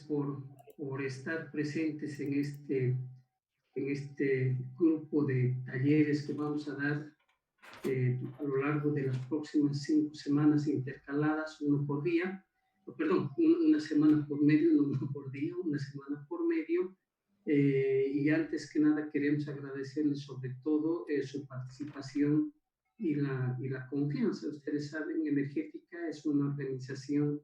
por estar presentes en este grupo de talleres que vamos a dar a lo largo de las próximas 5 semanas intercaladas, uno por día, perdón, una semana por medio, no uno por día, una semana por medio. Y antes que nada queremos agradecerles sobre todo su participación y la confianza. Ustedes saben, Energética es una organización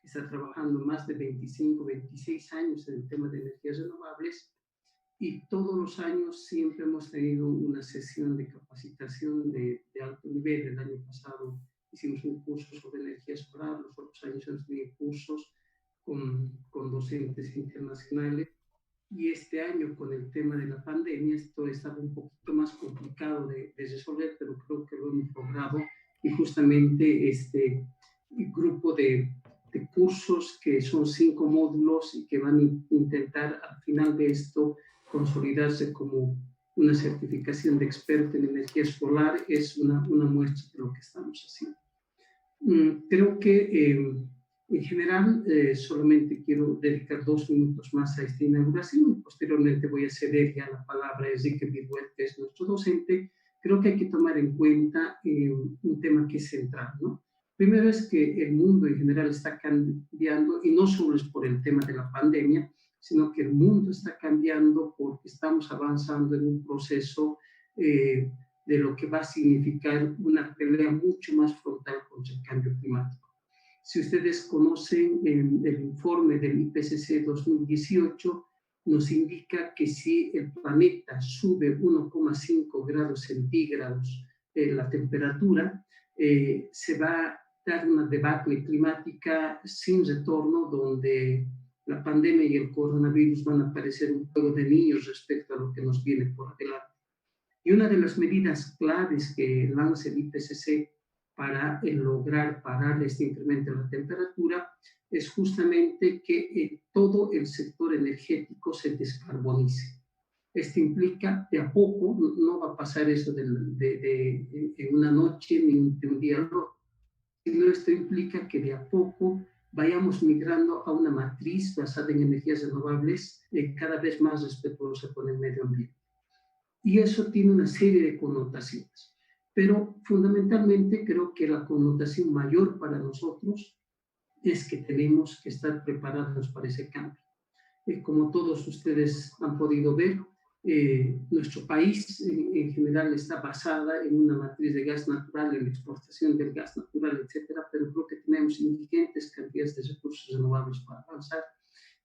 que está trabajando más de 25, 26 años en el tema de energías renovables, y todos los años siempre hemos tenido una sesión de capacitación de alto nivel. El año pasado hicimos un curso sobre energía solar, los otros años hemos tenido cursos con docentes internacionales, y este año con el tema de la pandemia esto estaba un poquito más complicado de resolver, pero creo que lo hemos logrado, y justamente este grupo de cursos, que son 5 módulos y que van a intentar al final de esto consolidarse como una certificación de experto en energía solar, es una muestra de lo que estamos haciendo. Creo que en general solamente quiero dedicar 2 minutos más a esta inauguración y posteriormente voy a ceder ya la palabra a Enrique Viruet, que es nuestro docente. Creo que hay que tomar en cuenta un tema que es central, ¿no? Primero es que el mundo en general está cambiando, y no solo es por el tema de la pandemia, sino que el mundo está cambiando porque estamos avanzando en un proceso de lo que va a significar una pelea mucho más frontal contra el cambio climático. Si ustedes conocen el informe del IPCC 2018, nos indica que si el planeta sube 1,5 grados centígrados la temperatura, se va a dar una debacle climática sin retorno, donde la pandemia y el coronavirus van a parecer un juego de niños respecto a lo que nos viene por delante. Y una de las medidas claves que lanza el IPCC para lograr parar este incremento de la temperatura es justamente que todo el sector energético se descarbonice. Esto implica de a poco, no va a pasar eso en una noche ni de un día al otro, sino esto implica que de a poco vayamos migrando a una matriz basada en energías renovables cada vez más respetuosa con el medio ambiente. Y eso tiene una serie de connotaciones, pero fundamentalmente creo que la connotación mayor para nosotros es que tenemos que estar preparados para ese cambio. Como todos ustedes han podido ver, nuestro país en general está basada en una matriz de gas natural, en la exportación del gas natural, etcétera, pero creo que tenemos ingentes cantidades de recursos renovables para avanzar,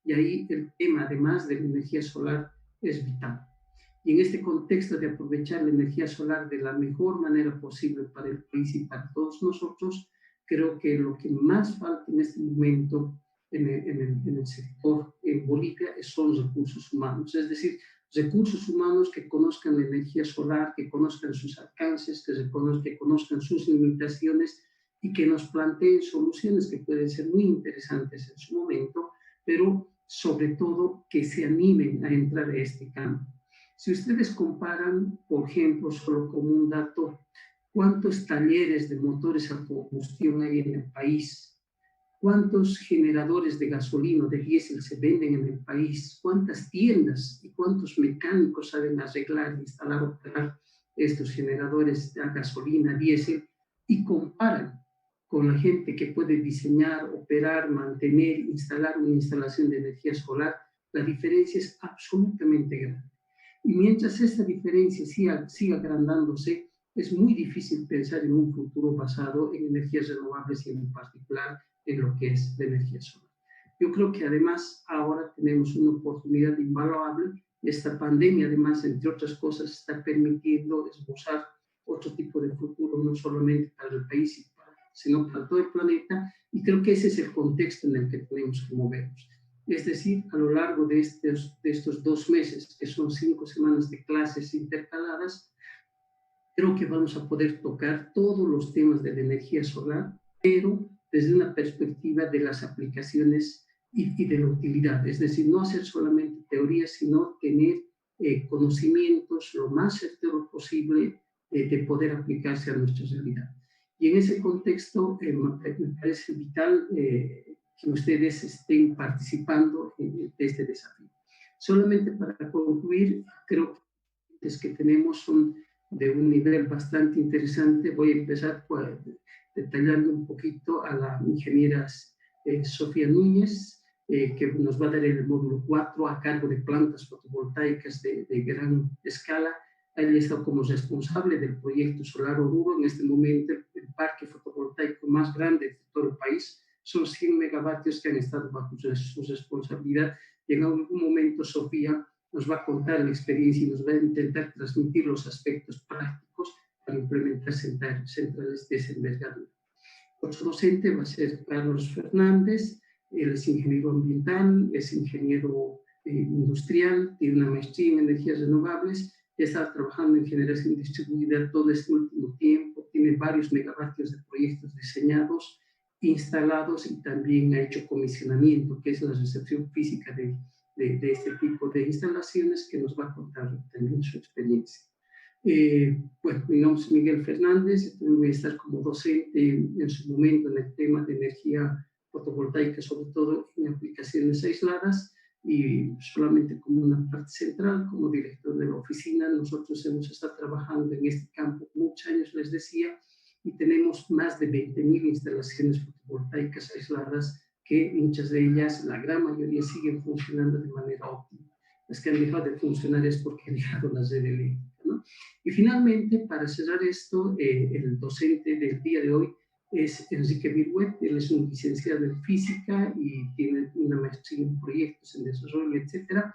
y ahí el tema, además de la energía solar, es vital. Y en este contexto de aprovechar la energía solar de la mejor manera posible para el país y para todos nosotros, creo que lo que más falta en este momento en el sector en Bolivia son recursos humanos, es decir, recursos humanos que conozcan la energía solar, que conozcan sus alcances, que conozcan sus limitaciones, y que nos planteen soluciones que pueden ser muy interesantes en su momento, pero sobre todo que se animen a entrar a este campo. Si ustedes comparan, por ejemplo, solo como un dato, cuántos talleres de motores a combustión hay en el país, cuántos generadores de gasolina o de diésel se venden en el país, cuántas tiendas y cuántos mecánicos saben arreglar, instalar, operar estos generadores de gasolina, diésel, y comparan con la gente que puede diseñar, operar, mantener, instalar una instalación de energía solar, la diferencia es absolutamente grande. Y mientras esta diferencia siga agrandándose, es muy difícil pensar en un futuro basado en energías renovables, y en particular en lo que es la energía solar. Yo creo que además ahora tenemos una oportunidad invaluable. Esta pandemia, además, entre otras cosas, está permitiendo esbozar otro tipo de futuro, no solamente para el país, sino para todo el planeta, y creo que ese es el contexto en el que tenemos que movernos. Es decir, a lo largo de estos 2 meses, que son 5 semanas de clases intercaladas, creo que vamos a poder tocar todos los temas de la energía solar, pero desde una perspectiva de las aplicaciones y de la utilidad. Es decir, no hacer solamente teoría, sino tener conocimientos lo más certeros posible de poder aplicarse a nuestra realidad. Y en ese contexto me parece vital que ustedes estén participando de este desafío. Solamente para concluir, creo que los que tenemos son de un nivel bastante interesante. Voy a empezar detallando un poquito a la ingeniera Sofía Núñez, que nos va a dar el módulo 4 a cargo de plantas fotovoltaicas de gran escala. Ella está como responsable del proyecto Solar Oruro. En este momento, el parque fotovoltaico más grande de todo el país. Son 100 megavatios que han estado bajo su responsabilidad. Y en algún momento, Sofía nos va a contar la experiencia y nos va a intentar transmitir los aspectos prácticos para implementar centrales de esa envergadura. Otro docente va a ser Carlos Fernández. Él es ingeniero ambiental, es ingeniero industrial, tiene una maestría en energías renovables, está trabajando en generación distribuida todo este último tiempo, tiene varios megavatios de proyectos diseñados, instalados, y también ha hecho comisionamiento, que es la recepción física de este tipo de instalaciones, que nos va a contar también su experiencia. Bueno, mi nombre es Miguel Fernández, yo voy a estar como docente en su momento en el tema de energía fotovoltaica, sobre todo en aplicaciones aisladas, y solamente como una parte central, como director de la oficina. Nosotros hemos estado trabajando en este campo muchos años, les decía, y tenemos más de 20.000 instalaciones fotovoltaicas aisladas, que muchas de ellas, la gran mayoría, siguen funcionando de manera óptima. Las que han dejado de funcionar es porque han dejado la red eléctrica, ¿no? Y finalmente, para cerrar esto, el docente del día de hoy es Enrique Viruet. Él es un licenciado en física y tiene una maestría en proyectos, en desarrollo, etcétera.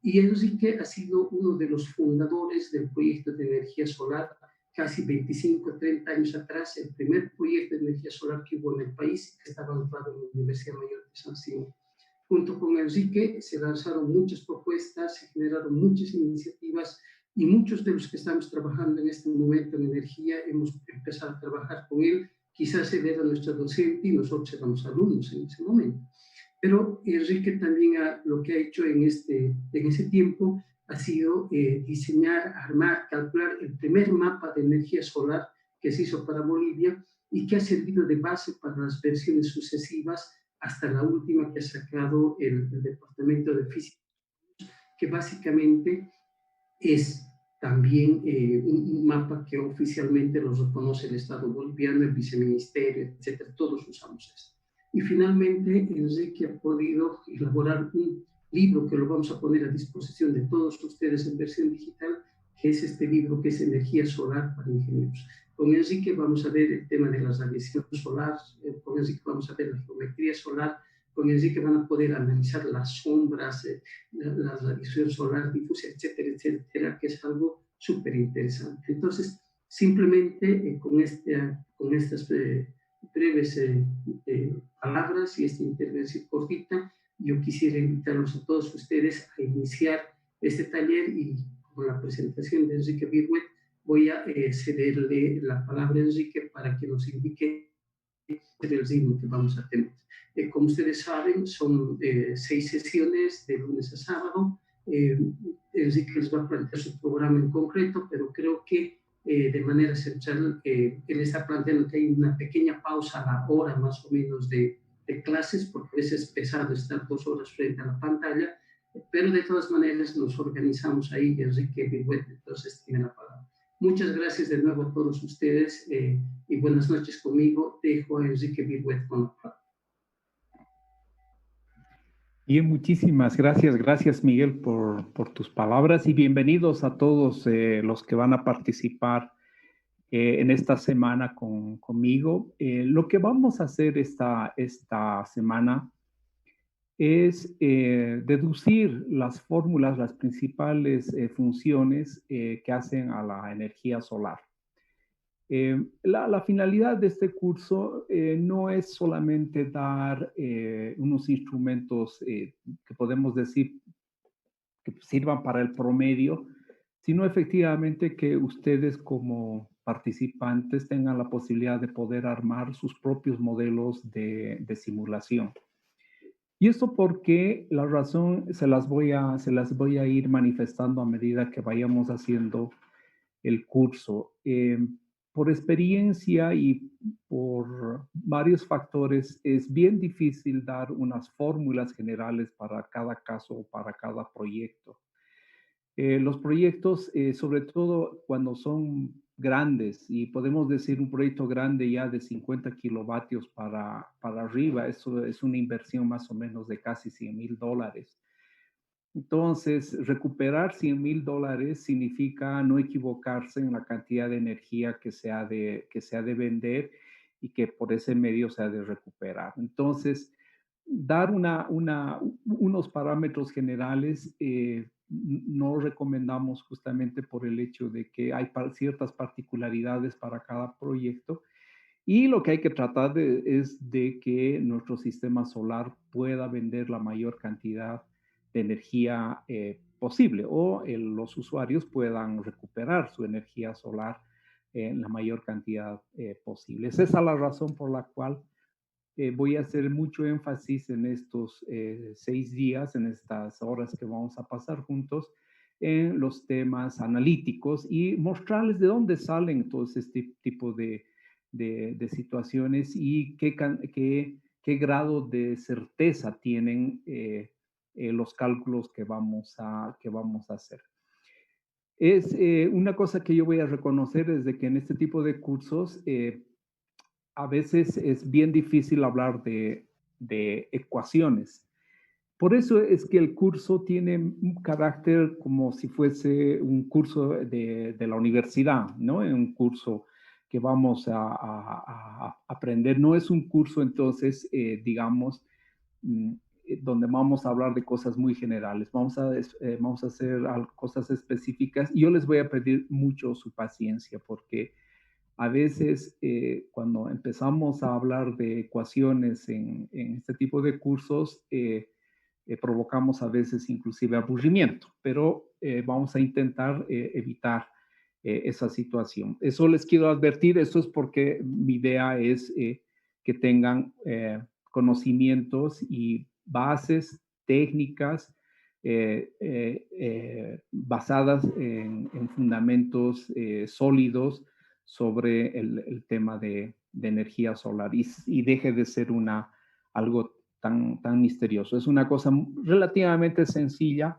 Y Enrique ha sido uno de los fundadores del proyecto de energía solar, casi 25, 30 años atrás, el primer proyecto de energía solar que hubo en el país, que estaba alojado en la Universidad Mayor de San Simón. Junto con Enrique se lanzaron muchas propuestas, se generaron muchas iniciativas, y muchos de los que estamos trabajando en este momento en energía hemos empezado a trabajar con él. Quizás él era nuestro docente y nosotros éramos alumnos en ese momento. Pero Enrique también lo que ha hecho en ese tiempo ha sido diseñar, armar, calcular el primer mapa de energía solar que se hizo para Bolivia, y que ha servido de base para las versiones sucesivas hasta la última que ha sacado el Departamento de Física, que básicamente es también un mapa que oficialmente lo reconoce el Estado boliviano, el viceministerio, etcétera. Todos usamos esto. Y finalmente, Enrique ha podido elaborar un libro que lo vamos a poner a disposición de todos ustedes en versión digital, que es este libro, que es Energía Solar para Ingenieros. Con Enrique vamos a ver el tema de la radiación solar, con Enrique vamos a ver la geometría solar, con Enrique van a poder analizar las sombras, la radiación solar difusa, etcétera, etcétera, que es algo súper interesante. Entonces, simplemente con estas breves palabras y esta intervención cortita, yo quisiera invitarlos a todos ustedes a iniciar este taller, y con la presentación de Enrique Viruet voy a cederle la palabra a Enrique para que nos indique el ritmo que vamos a tener. Como ustedes saben, son 6 sesiones de lunes a sábado. Enrique les va a plantear su programa en concreto, pero creo que de manera central él está planteando que hay una pequeña pausa a la hora más o menos de clases, porque a veces es pesado estar 2 horas frente a la pantalla, pero de todas maneras nos organizamos ahí, y Enrique Viruet entonces tiene la palabra. Muchas gracias de nuevo a todos ustedes y buenas noches. Conmigo dejo a Enrique Viruet con la palabra. Bien, muchísimas gracias. Gracias, Miguel, por tus palabras, y bienvenidos a todos los que van a participar en esta semana conmigo. Lo que vamos a hacer esta semana es deducir las fórmulas, las principales funciones que hacen a la energía solar. La finalidad de este curso no es solamente dar unos instrumentos que podemos decir que sirvan para el promedio, sino efectivamente que ustedes como participantes tengan la posibilidad de poder armar sus propios modelos de simulación. Y esto porque la razón se las voy a ir manifestando a medida que vayamos haciendo el curso. por experiencia y por varios factores, es bien difícil dar unas fórmulas generales para cada caso o para cada proyecto. Los proyectos, sobre todo cuando son grandes, y podemos decir un proyecto grande ya de 50 kilovatios para arriba, eso es una inversión más o menos de casi $100,000. Entonces, recuperar $100,000 significa no equivocarse en la cantidad de energía que se ha de vender y que por ese medio se ha de recuperar. Entonces, dar unos parámetros generales no recomendamos justamente por el hecho de que hay ciertas particularidades para cada proyecto y lo que hay que tratar es de que nuestro sistema solar pueda vender la mayor cantidad de energía posible o los usuarios puedan recuperar su energía solar en la mayor cantidad posible. Esa es la razón por la cual voy a hacer mucho énfasis en estos 6 días, en estas horas que vamos a pasar juntos, en los temas analíticos y mostrarles de dónde salen todos este tipo de situaciones y qué grado de certeza tienen los cálculos que vamos a hacer. Es una cosa que yo voy a reconocer es de que en este tipo de cursos a veces es bien difícil hablar de ecuaciones. Por eso es que el curso tiene un carácter como si fuese un curso de la universidad, ¿no? Un curso que vamos a aprender. No es un curso, entonces, digamos, donde vamos a hablar de cosas muy generales. Vamos a hacer cosas específicas. Y yo les voy a pedir mucho su paciencia porque a veces cuando empezamos a hablar de ecuaciones en este tipo de cursos, provocamos a veces inclusive aburrimiento, pero vamos a intentar evitar esa situación. Eso les quiero advertir, eso es porque mi idea es que tengan conocimientos y bases técnicas basadas en fundamentos sólidos sobre el tema de energía solar y deje de ser algo tan misterioso. Es una cosa relativamente sencilla,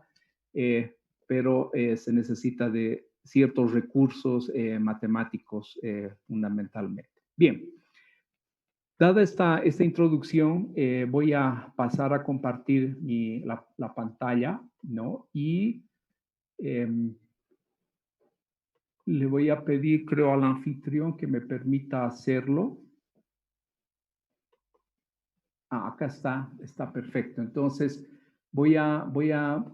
pero se necesita de ciertos recursos matemáticos fundamentalmente. Bien, dada esta introducción, voy a pasar a compartir la pantalla, ¿no? Y le voy a pedir, creo, al anfitrión que me permita hacerlo. Acá está perfecto. Entonces, voy a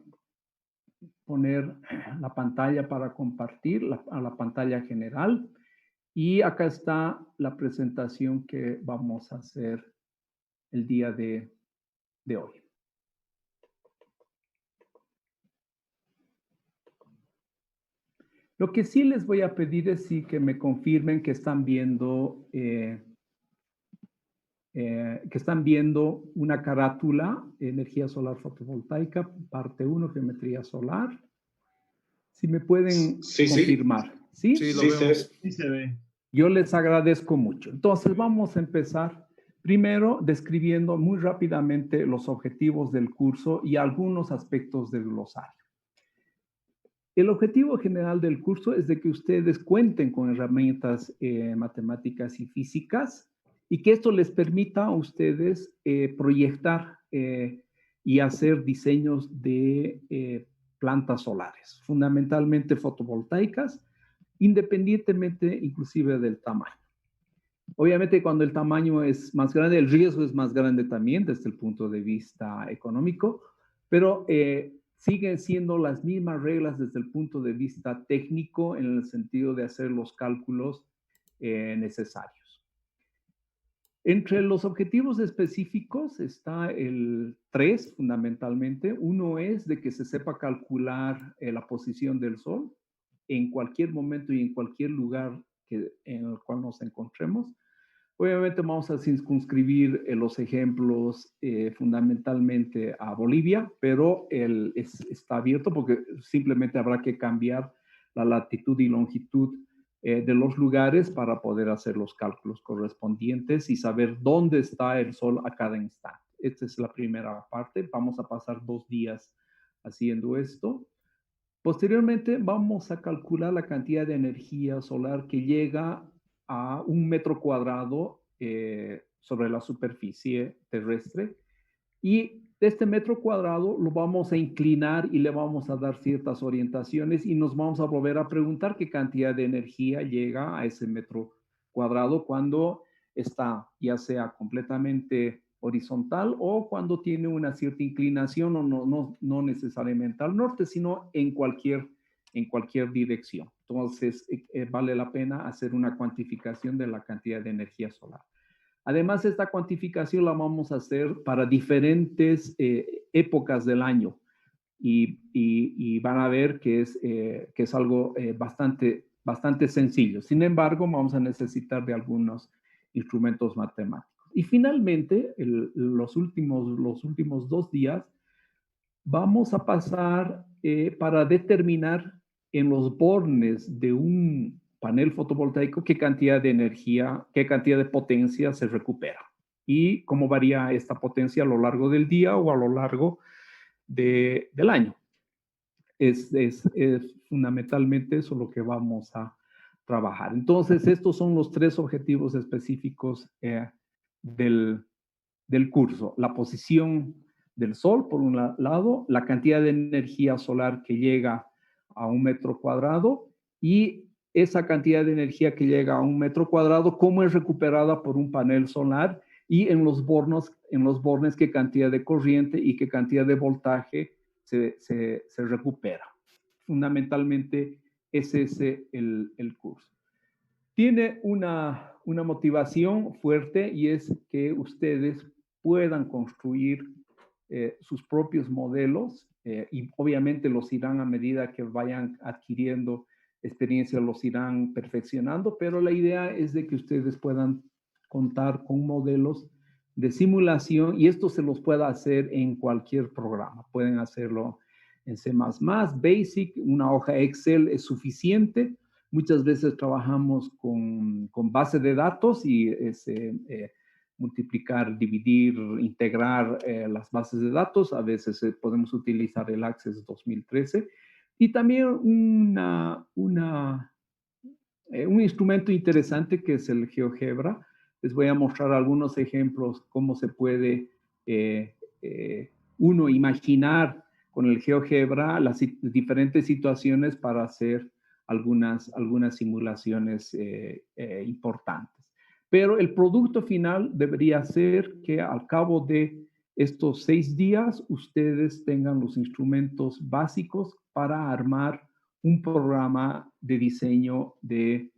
poner la pantalla para compartir, a la pantalla general. Y acá está la presentación que vamos a hacer el día de hoy. Lo que sí les voy a pedir es sí que me confirmen que están viendo una carátula, energía solar fotovoltaica, parte 1, geometría solar. Si me pueden confirmar. ¿Sí? Sí, lo vemos. Sí se ve. Yo les agradezco mucho. Entonces, vamos a empezar primero describiendo muy rápidamente los objetivos del curso y algunos aspectos del glosario. El objetivo general del curso es de que ustedes cuenten con herramientas matemáticas y físicas y que esto les permita a ustedes proyectar y hacer diseños de plantas solares, fundamentalmente fotovoltaicas, independientemente inclusive del tamaño. Obviamente cuando el tamaño es más grande, el riesgo es más grande también desde el punto de vista económico, pero siguen siendo las mismas reglas desde el punto de vista técnico en el sentido de hacer los cálculos necesarios. Entre los objetivos específicos está el 3 fundamentalmente. Uno es de que se sepa calcular la posición del Sol en cualquier momento y en cualquier lugar en el cual nos encontremos. Obviamente vamos a circunscribir los ejemplos fundamentalmente a Bolivia, pero está abierto porque simplemente habrá que cambiar la latitud y longitud de los lugares para poder hacer los cálculos correspondientes y saber dónde está el sol a cada instante. Esta es la primera parte. Vamos a pasar 2 días haciendo esto. Posteriormente vamos a calcular la cantidad de energía solar que llega a 1 metro cuadrado sobre la superficie terrestre, y de este metro cuadrado lo vamos a inclinar y le vamos a dar ciertas orientaciones y nos vamos a volver a preguntar qué cantidad de energía llega a ese metro cuadrado cuando está ya sea completamente horizontal o cuando tiene una cierta inclinación, o no necesariamente al norte, sino en cualquier dirección. Entonces, vale la pena hacer una cuantificación de la cantidad de energía solar. Además, esta cuantificación la vamos a hacer para diferentes épocas del año, y van a ver que es algo bastante sencillo. Sin embargo, vamos a necesitar de algunos instrumentos matemáticos. Y finalmente, los últimos 2 días, vamos a pasar para determinar en los bornes de un panel fotovoltaico qué cantidad de energía, qué cantidad de potencia se recupera y cómo varía esta potencia a lo largo del día o a lo largo del año. Es fundamentalmente eso lo que vamos a trabajar. Entonces, estos son los 3 objetivos específicos del curso: la posición del sol, por un lado, la cantidad de energía solar que llega a 1 metro cuadrado, y esa cantidad de energía que llega a 1 metro cuadrado, cómo es recuperada por un panel solar, y en los bornes qué cantidad de corriente y qué cantidad de voltaje se recupera. Fundamentalmente ese es el curso. Tiene una motivación fuerte, y es que ustedes puedan construir sus propios modelos, y obviamente los irán, a medida que vayan adquiriendo experiencia, los irán perfeccionando, pero la idea es de que ustedes puedan contar con modelos de simulación, y esto se los pueda hacer en cualquier programa. Pueden hacerlo en C++, Basic, una hoja Excel es suficiente. Muchas veces trabajamos con base de datos, y multiplicar, dividir, integrar las bases de datos. A veces podemos utilizar el Access 2013. Y también un instrumento interesante que es el GeoGebra. Les voy a mostrar algunos ejemplos cómo se puede uno imaginar con el GeoGebra las diferentes situaciones para hacer algunas simulaciones importantes. Pero el producto final debería ser que al cabo de estos 6 días ustedes tengan los instrumentos básicos para armar un programa de diseño de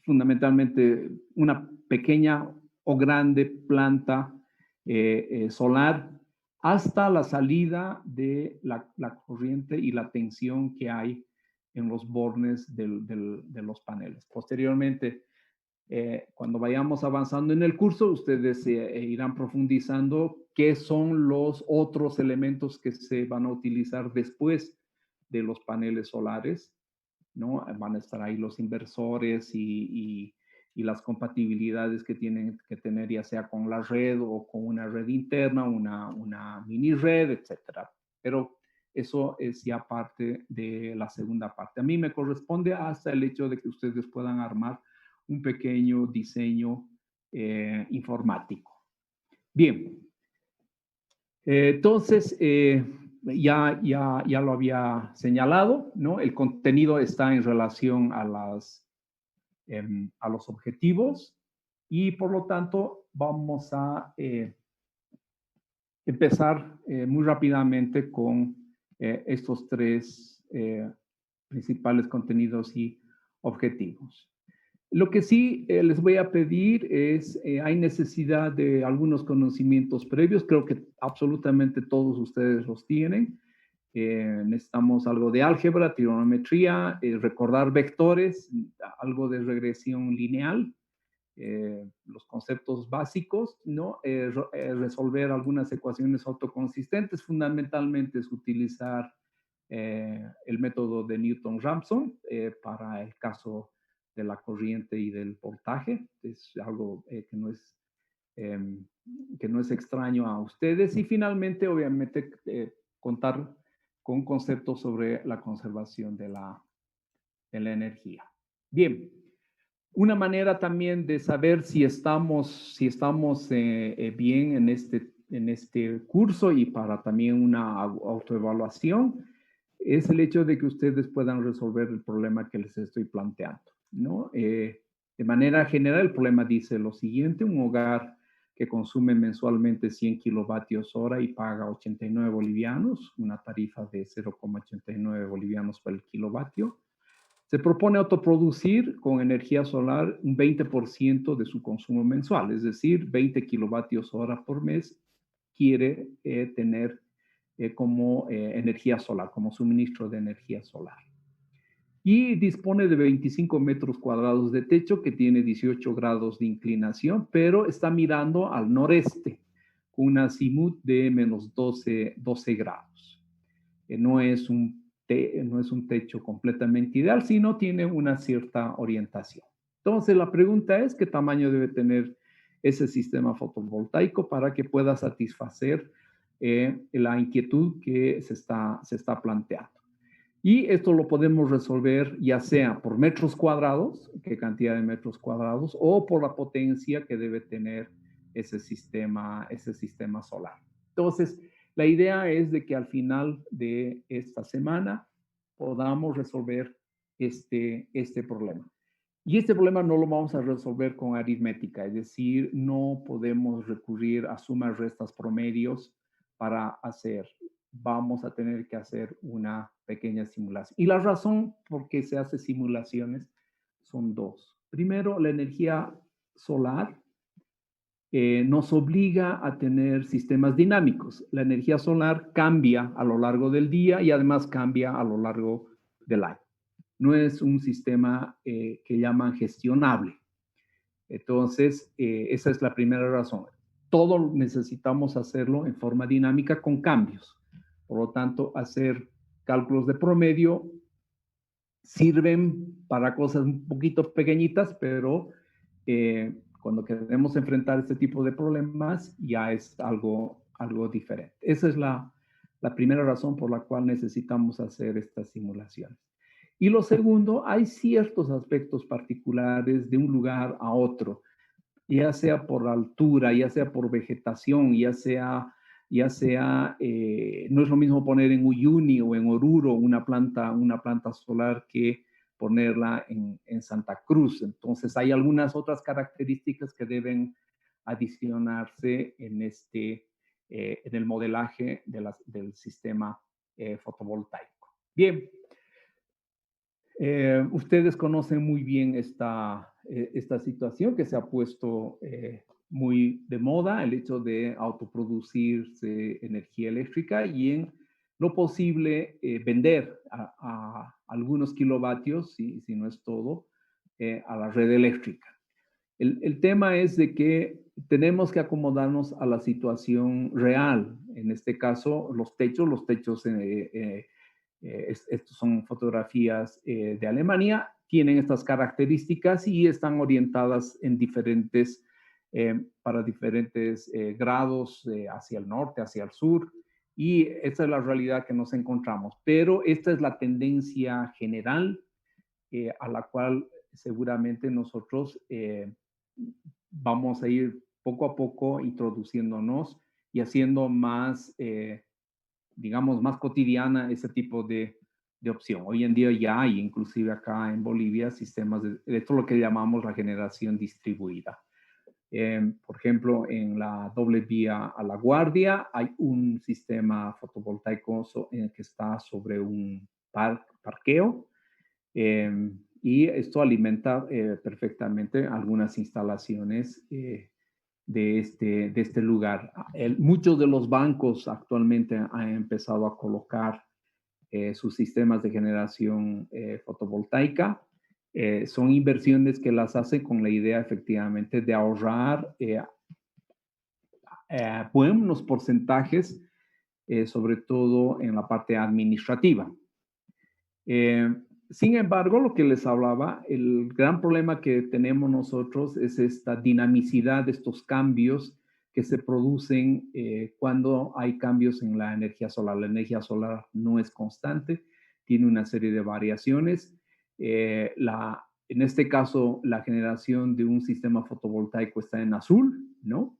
fundamentalmente una pequeña o grande planta solar, hasta la salida de la corriente y la tensión que hay en los bornes de los paneles. Posteriormente, cuando vayamos avanzando en el curso, ustedes irán profundizando qué son los otros elementos que se van a utilizar después de los paneles solares, ¿no? Van a estar ahí los inversores y las compatibilidades que tienen que tener, ya sea con la red o con una red interna, una mini red, etcétera. Pero eso es ya parte de la segunda parte. A mí me corresponde hasta el hecho de que ustedes puedan armar un pequeño diseño informático. Bien. Entonces, ya lo había señalado, ¿no? El contenido está en relación a los objetivos, y por lo tanto vamos a empezar muy rápidamente con estos 3 principales contenidos y objetivos. Lo que sí les voy a pedir es, hay necesidad de algunos conocimientos previos. Creo que absolutamente todos ustedes los tienen. Necesitamos algo de álgebra, trigonometría, recordar vectores, algo de regresión lineal, los conceptos básicos, ¿no? Resolver algunas ecuaciones autoconsistentes. Fundamentalmente es utilizar el método de Newton-Raphson para el caso de la corriente y del voltaje. Es algo que no es extraño a ustedes. Y finalmente, obviamente, contar con conceptos sobre la conservación de la energía. Bien, una manera también de saber si estamos bien en este curso y para también una autoevaluación es el hecho de que ustedes puedan resolver el problema que les estoy planteando, ¿no? De manera general, el problema dice lo siguiente: un hogar que consume mensualmente 100 kilovatios hora y paga 89 bolivianos, una tarifa de 0,89 bolivianos por el kilovatio, se propone autoproducir con energía solar un 20% de su consumo mensual, es decir, 20 kilovatios hora por mes quiere tener como energía solar, como suministro de energía solar. Y dispone de 25 metros cuadrados de techo que tiene 18 grados de inclinación, pero está mirando al noreste, con un azimut de menos 12 grados. No es un techo completamente ideal, sino tiene una cierta orientación. Entonces, la pregunta es, ¿qué tamaño debe tener ese sistema fotovoltaico para que pueda satisfacer la inquietud que se está planteando? Y esto lo podemos resolver ya sea por metros cuadrados, qué cantidad de metros cuadrados, o por la potencia que debe tener ese sistema solar. Entonces, la idea es de que al final de esta semana podamos resolver este problema. Y este problema no lo vamos a resolver con aritmética, es decir, no podemos recurrir a sumas, restas, promedios para hacer. Vamos a tener que hacer una pequeña simulación. Y la razón por qué se hace simulaciones son dos. Primero, la energía solar nos obliga a tener sistemas dinámicos. La energía solar cambia a lo largo del día y además cambia a lo largo del año. No es un sistema que llaman gestionable. Entonces, esa es la primera razón. Todo necesitamos hacerlo en forma dinámica con cambios. Por lo tanto, hacer cálculos de promedio sirven para cosas un poquito pequeñitas, pero cuando queremos enfrentar este tipo de problemas ya es algo diferente. Esa es la primera razón por la cual necesitamos hacer estas simulaciones. Y lo segundo, hay ciertos aspectos particulares de un lugar a otro, ya sea por altura, ya sea por vegetación, ya sea, no es lo mismo poner en Uyuni o en Oruro una planta solar que ponerla en Santa Cruz. Entonces hay algunas otras características que deben adicionarse en el modelaje del sistema fotovoltaico. Bien. Ustedes conocen muy bien esta situación que se ha puesto muy de moda, el hecho de autoproducirse energía eléctrica y en lo posible vender a algunos kilovatios, si no es todo, a la red eléctrica. El tema es de que tenemos que acomodarnos a la situación real. En este caso, los techos estos son fotografías de Alemania, tienen estas características y están orientadas para diferentes grados hacia el norte, hacia el sur, y esta es la realidad que nos encontramos. Pero esta es la tendencia general a la cual seguramente nosotros vamos a ir poco a poco introduciéndonos y haciendo más digamos, más cotidiana ese tipo de opción. Hoy en día ya hay, inclusive acá en Bolivia, sistemas de esto es lo que llamamos la generación distribuida. Por ejemplo, en la doble vía a La Guardia hay un sistema fotovoltaico que está sobre un parqueo y esto alimenta perfectamente algunas instalaciones de este lugar. Muchos de los bancos actualmente han empezado a colocar sus sistemas de generación fotovoltaica. Son inversiones que las hacen con la idea efectivamente de ahorrar buenos porcentajes, sobre todo en la parte administrativa. Sin embargo, lo que les hablaba, el gran problema que tenemos nosotros es esta dinamicidad, estos cambios que se producen cuando hay cambios en la energía solar. La energía solar no es constante, tiene una serie de variaciones. En este caso, la generación de un sistema fotovoltaico está en azul, ¿no?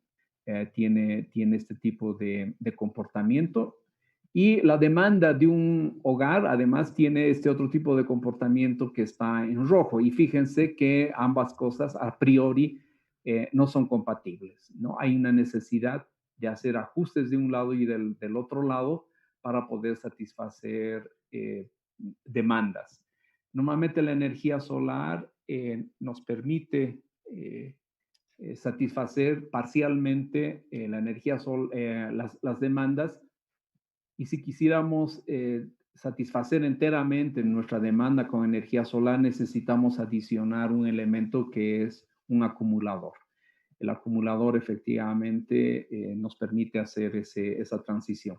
Tiene este tipo de comportamiento. Y la demanda de un hogar, además, tiene este otro tipo de comportamiento que está en rojo. Y fíjense que ambas cosas a priori no son compatibles, ¿no? Hay una necesidad de hacer ajustes de un lado y del otro lado para poder satisfacer demandas. Normalmente la energía solar nos permite satisfacer parcialmente la energía las demandas, y si quisiéramos satisfacer enteramente nuestra demanda con energía solar, necesitamos adicionar un elemento que es un acumulador. El acumulador efectivamente nos permite hacer esa transición.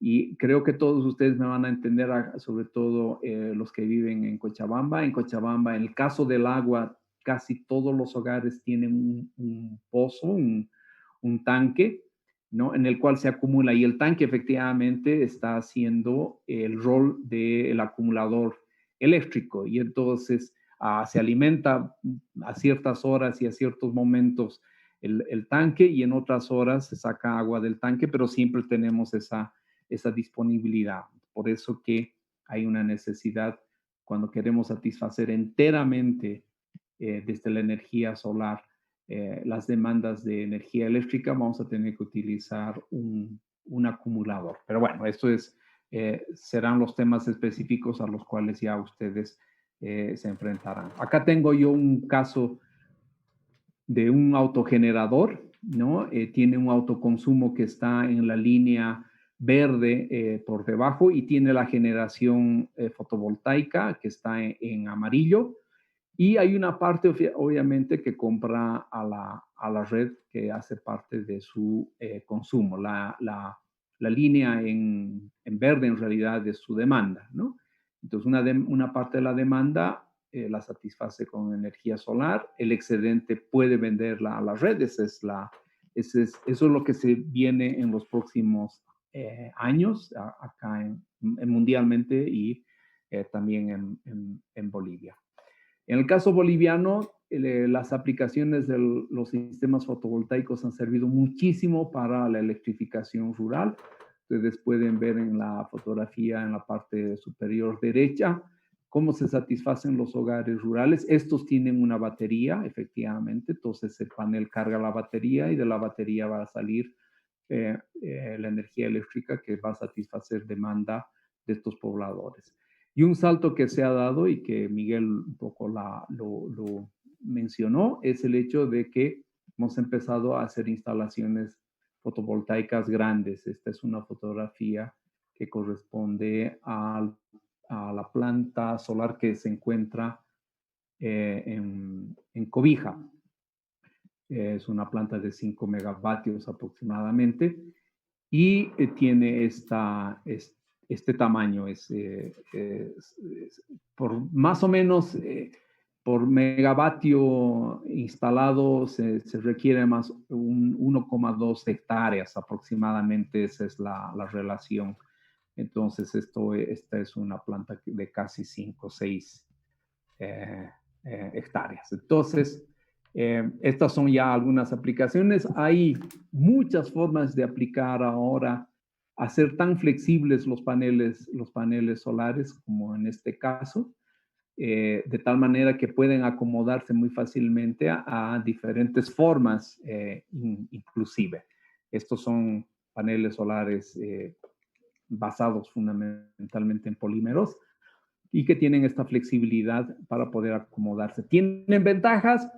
Y creo que todos ustedes me van a entender, sobre todo los que viven en Cochabamba. En Cochabamba, en el caso del agua, casi todos los hogares tienen un pozo, un tanque, ¿no? En el cual se acumula, y el tanque efectivamente está haciendo el rol del acumulador eléctrico, y entonces se alimenta a ciertas horas y a ciertos momentos el tanque, y en otras horas se saca agua del tanque, pero siempre tenemos esa disponibilidad. Por eso que hay una necesidad cuando queremos satisfacer enteramente desde la energía solar las demandas de energía eléctrica, vamos a tener que utilizar un acumulador. Pero bueno, esto serán los temas específicos a los cuales ya ustedes se enfrentarán. Acá tengo yo un caso de un autogenerador, ¿no? Tiene un autoconsumo que está en la línea verde por debajo, y tiene la generación fotovoltaica que está en amarillo. Y hay una parte, obviamente, que compra a la red, que hace parte de su consumo. La línea en verde en realidad es su demanda, ¿no? Entonces, una parte de la demanda la satisface con energía solar. El excedente puede venderla a la red. Eso es lo que se viene en los próximos años acá mundialmente, y también en Bolivia. En el caso boliviano, las aplicaciones de los sistemas fotovoltaicos han servido muchísimo para la electrificación rural. Ustedes pueden ver en la fotografía en la parte superior derecha cómo se satisfacen los hogares rurales. Estos tienen una batería, efectivamente, entonces el panel carga la batería, y de la batería va a salir la energía eléctrica que va a satisfacer demanda de estos pobladores. Y un salto que se ha dado, y que Miguel un poco lo mencionó, es el hecho de que hemos empezado a hacer instalaciones fotovoltaicas grandes. Esta es una fotografía que corresponde a la planta solar que se encuentra en Cobija. Es una planta de 5 megavatios aproximadamente, y tiene este tamaño. Por más o menos por megavatio instalado se requiere más 1,2 hectáreas aproximadamente. Esa es la relación. Entonces, esta es una planta de casi 5 o 6 hectáreas. Entonces, estas son ya algunas aplicaciones. Hay muchas formas de aplicar ahora, hacer tan flexibles los paneles solares, como en este caso, de tal manera que pueden acomodarse muy fácilmente a diferentes formas, inclusive. Estos son paneles solares basados fundamentalmente en polímeros, y que tienen esta flexibilidad para poder acomodarse. Tienen ventajas,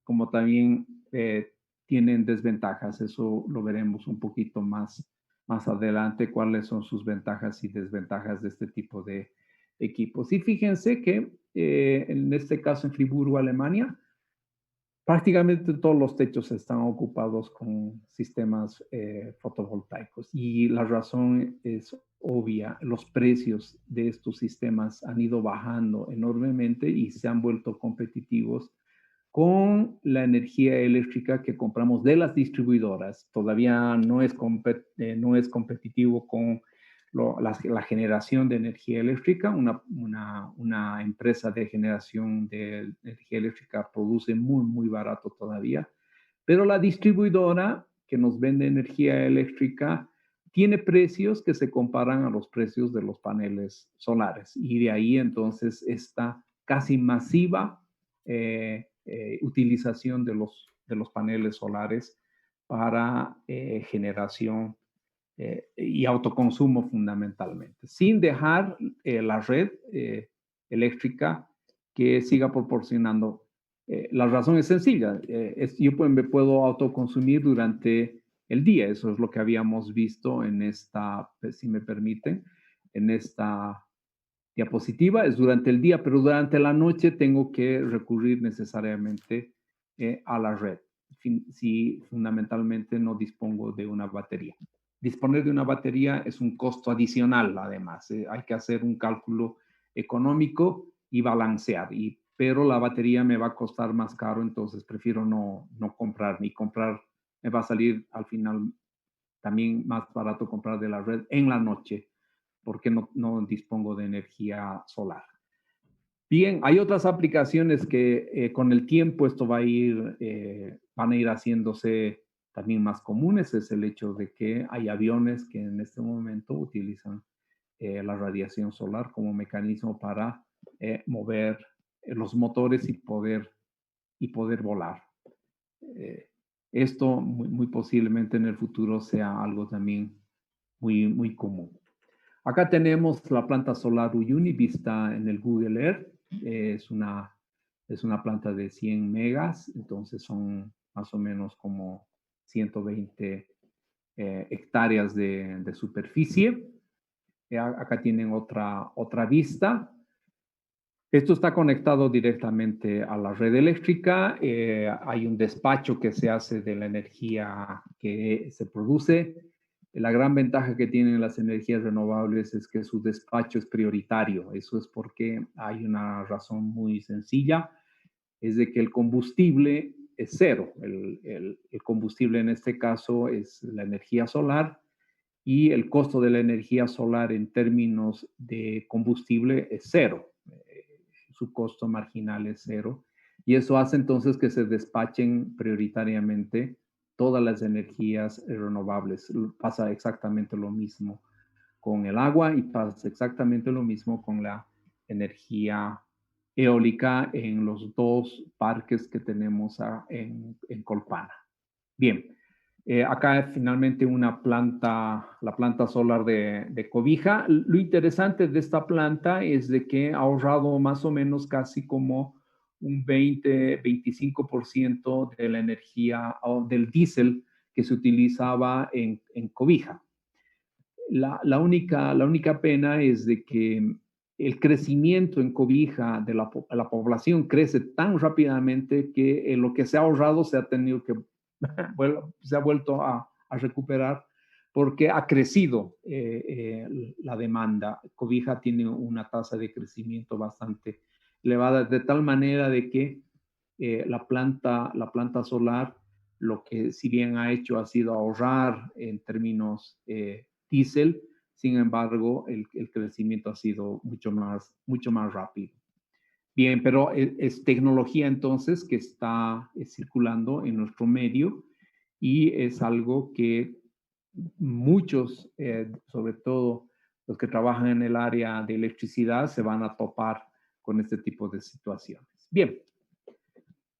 como también tienen desventajas. Eso lo veremos un poquito más adelante, cuáles son sus ventajas y desventajas de este tipo de equipos. Y fíjense que en este caso en Friburgo, Alemania, prácticamente todos los techos están ocupados con sistemas fotovoltaicos, y la razón es obvia, los precios de estos sistemas han ido bajando enormemente y se han vuelto competitivos con la energía eléctrica que compramos de las distribuidoras. Todavía no es competitivo con la generación de energía eléctrica. Una empresa de generación de energía eléctrica produce muy, muy barato todavía, pero la distribuidora que nos vende energía eléctrica tiene precios que se comparan a los precios de los paneles solares, y de ahí entonces esta casi masiva utilización de los paneles solares para generación y autoconsumo fundamentalmente, sin dejar la red eléctrica que siga proporcionando. La razón es sencilla, yo me puedo autoconsumir durante el día. Eso es lo que habíamos visto en esta, si me permiten, en esta diapositiva. Es durante el día, pero durante la noche tengo que recurrir necesariamente a la red, si fundamentalmente no dispongo de una batería. Disponer de una batería es un costo adicional, además. Hay que hacer un cálculo económico y balancear, pero la batería me va a costar más caro, entonces prefiero no comprar, ni comprar. Me va a salir al final también más barato comprar de la red en la noche, porque no dispongo de energía solar. Bien, hay otras aplicaciones que con el tiempo esto van a ir haciéndose también más comunes. Es el hecho de que hay aviones que en este momento utilizan la radiación solar como mecanismo para mover los motores y poder volar. Esto muy posiblemente en el futuro sea algo también muy, muy común. Acá tenemos la planta solar Uyuni vista en el Google Earth. Es una planta de 100 megas, entonces son más o menos como 120 hectáreas de superficie. Acá tienen otra vista. Esto está conectado directamente a la red eléctrica. Hay un despacho que se hace de la energía que se produce. La gran ventaja que tienen las energías renovables es que su despacho es prioritario. Eso es porque hay una razón muy sencilla, es de que el combustible es cero. El combustible en este caso es la energía solar, y el costo de la energía solar en términos de combustible es cero. Su costo marginal es cero, y eso hace entonces que se despachen prioritariamente todas las energías renovables. Pasa exactamente lo mismo con el agua y pasa exactamente lo mismo con la energía eólica en los dos parques que tenemos en Colpana. Bien, acá finalmente la planta solar de Cobija. Lo interesante de esta planta es de que ha ahorrado más o menos casi como un 20-25% de la energía o del diésel que se utilizaba en Cobija. La única pena es de que el crecimiento en Cobija de la población crece tan rápidamente que lo que se ha ahorrado se ha tenido que se ha vuelto a recuperar porque ha crecido la demanda. Cobija tiene una tasa de crecimiento bastante elevada, de tal manera de que la planta solar, lo que si bien ha hecho ha sido ahorrar en términos diésel, sin embargo, el crecimiento ha sido mucho más rápido. Bien, pero es tecnología entonces que está circulando en nuestro medio, y es algo que muchos, sobre todo los que trabajan en el área de electricidad, se van a topar con este tipo de situaciones. Bien,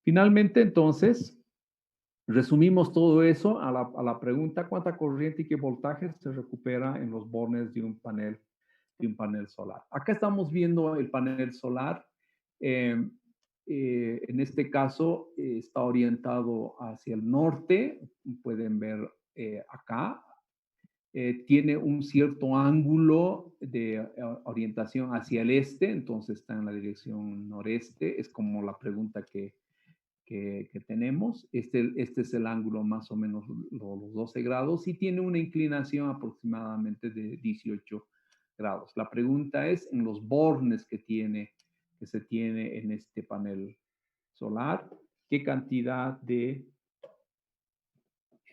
finalmente entonces, resumimos todo eso a la pregunta: ¿cuánta corriente y qué voltaje se recupera en los bornes de un panel solar? Acá estamos viendo el panel solar. En este caso está orientado hacia el norte. Pueden ver acá. Tiene un cierto ángulo de orientación hacia el este, entonces está en la dirección noreste. Es como la pregunta que tenemos. Este es el ángulo más o menos los 12 grados, y tiene una inclinación aproximadamente de 18 grados. La pregunta es en los bornes que se tiene en este panel solar, qué cantidad de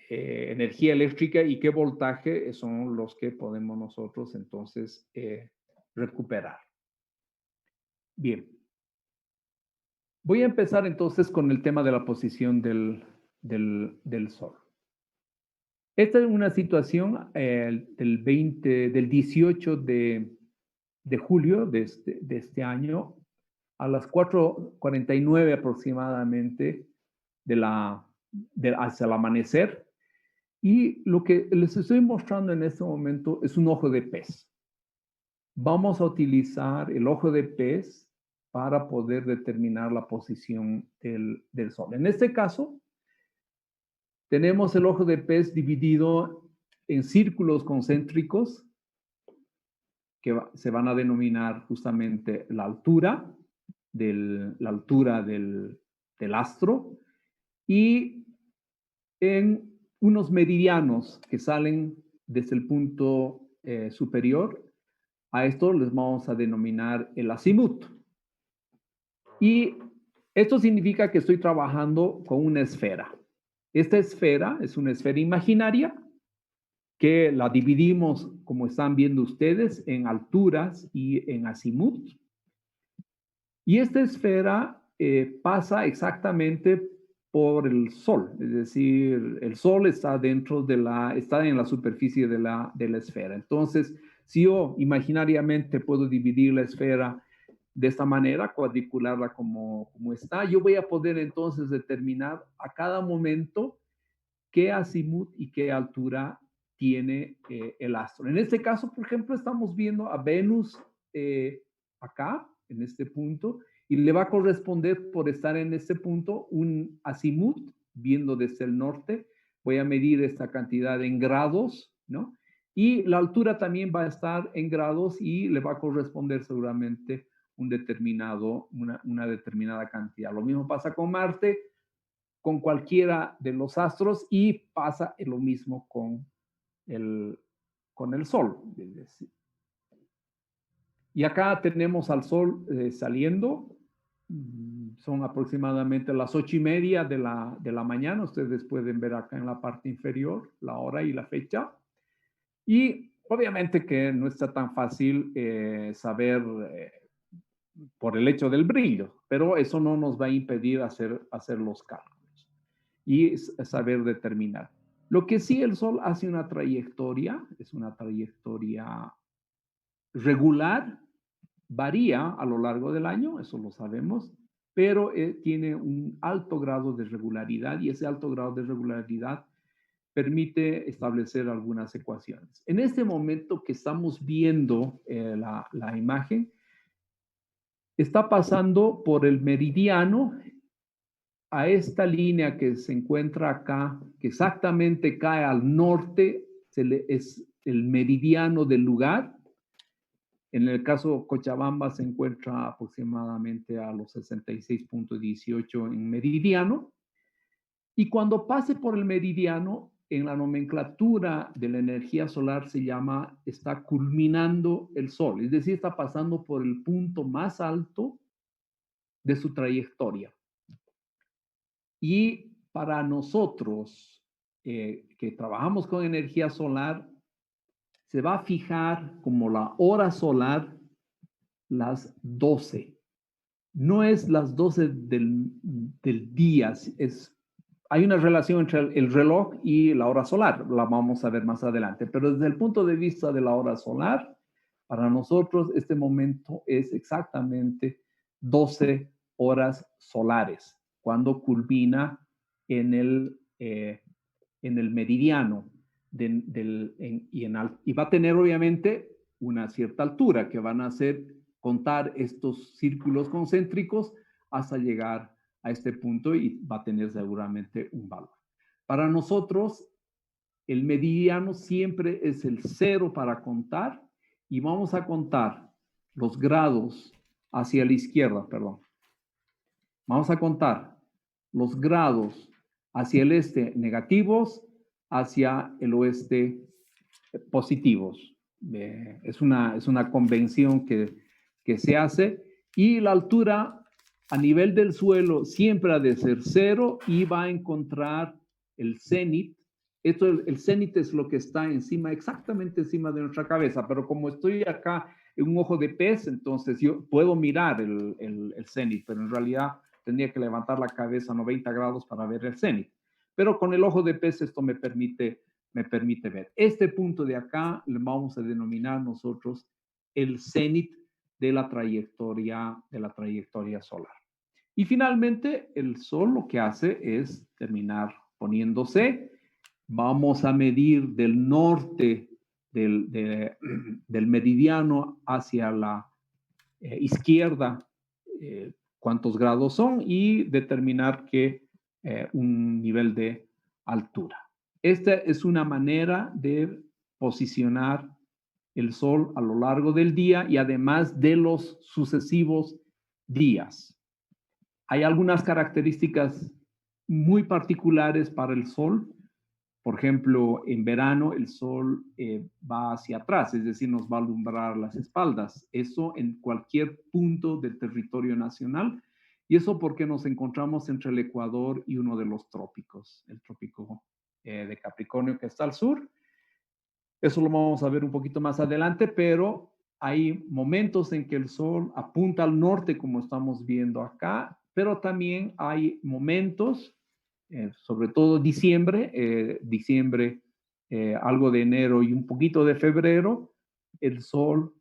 energía eléctrica y qué voltaje son los que podemos nosotros entonces recuperar. Bien. Voy a empezar entonces con el tema de la posición del Sol. Esta es una situación del 18 de julio de este año a las 4:49 aproximadamente hacia el amanecer. Y lo que les estoy mostrando en este momento es un ojo de pez. Vamos a utilizar el ojo de pez para poder determinar la posición del Sol. En este caso, tenemos el ojo de pez dividido en círculos concéntricos que se van a denominar justamente la altura del astro y en unos meridianos que salen desde el punto superior. A esto les vamos a denominar el azimut. Y esto significa que estoy trabajando con una esfera. Esta esfera es una esfera imaginaria que la dividimos, como están viendo ustedes, en alturas y en azimut. Y esta esfera pasa exactamente por el Sol, es decir, el Sol está está en la superficie de la esfera. Entonces, si yo imaginariamente puedo dividir la esfera de esta manera, cuadricularla como está, yo voy a poder entonces determinar a cada momento qué azimut y qué altura tiene el astro. En este caso, por ejemplo, estamos viendo a Venus acá, en este punto, y le va a corresponder por estar en este punto un azimut, viendo desde el norte. Voy a medir esta cantidad en grados, ¿no? Y la altura también va a estar en grados y le va a corresponder seguramente una determinada cantidad. Lo mismo pasa con Marte, con cualquiera de los astros y pasa lo mismo con el Sol. Y acá tenemos al Sol saliendo. Son aproximadamente las 8:30 de la mañana. Ustedes pueden ver acá en la parte inferior la hora y la fecha. Y obviamente que no está tan fácil saber por el hecho del brillo, pero eso no nos va a impedir hacer los cálculos y saber determinar. Lo que sí el Sol hace una trayectoria, es una trayectoria regular, varía a lo largo del año, eso lo sabemos, pero tiene un alto grado de regularidad y ese alto grado de regularidad permite establecer algunas ecuaciones. En este momento que estamos viendo la imagen, está pasando por el meridiano a esta línea que se encuentra acá, que exactamente cae al norte, es el meridiano del lugar. En el caso Cochabamba se encuentra aproximadamente a los 66.18 en meridiano. Y cuando pase por el meridiano, en la nomenclatura de la energía solar está culminando el Sol, es decir, está pasando por el punto más alto de su trayectoria. Y para nosotros que trabajamos con energía solar, se va a fijar como la hora solar las 12. No es las 12 del día, hay una relación entre el reloj y la hora solar, la vamos a ver más adelante, pero desde el punto de vista de la hora solar, para nosotros este momento es exactamente 12 horas solares, cuando culmina en el meridiano y va a tener obviamente una cierta altura que van a hacer contar estos círculos concéntricos hasta llegar a este punto y va a tener seguramente un valor. Para nosotros, el meridiano siempre es el 0 para contar y vamos a contar los grados hacia la izquierda, perdón. Vamos a contar los grados hacia el este negativos, hacia el oeste positivos. es una convención que se hace, y la altura a nivel del suelo siempre ha de ser 0 y va a encontrar el cenit. El cenit es lo que está encima, exactamente encima de nuestra cabeza, pero como estoy acá en un ojo de pez, entonces yo puedo mirar el cenit, pero en realidad tendría que levantar la cabeza a 90 grados para ver el cenit. Pero con el ojo de pez esto me permite ver. Este punto de acá le vamos a denominar nosotros el cenit de la trayectoria solar. Y finalmente, el Sol lo que hace es terminar poniéndose. Vamos a medir del norte del meridiano hacia la izquierda cuántos grados son y determinar un nivel de altura. Esta es una manera de posicionar el Sol a lo largo del día y además de los sucesivos días. Hay algunas características muy particulares para el Sol. Por ejemplo, en verano el Sol va hacia atrás, es decir, nos va a alumbrar las espaldas. Eso en cualquier punto del territorio nacional. Y eso porque nos encontramos entre el Ecuador y uno de los trópicos, el trópico de Capricornio, que está al sur. Eso lo vamos a ver un poquito más adelante, pero hay momentos en que el Sol apunta al norte, como estamos viendo acá, pero también hay momentos, sobre todo diciembre, algo de enero y un poquito de febrero, el Sol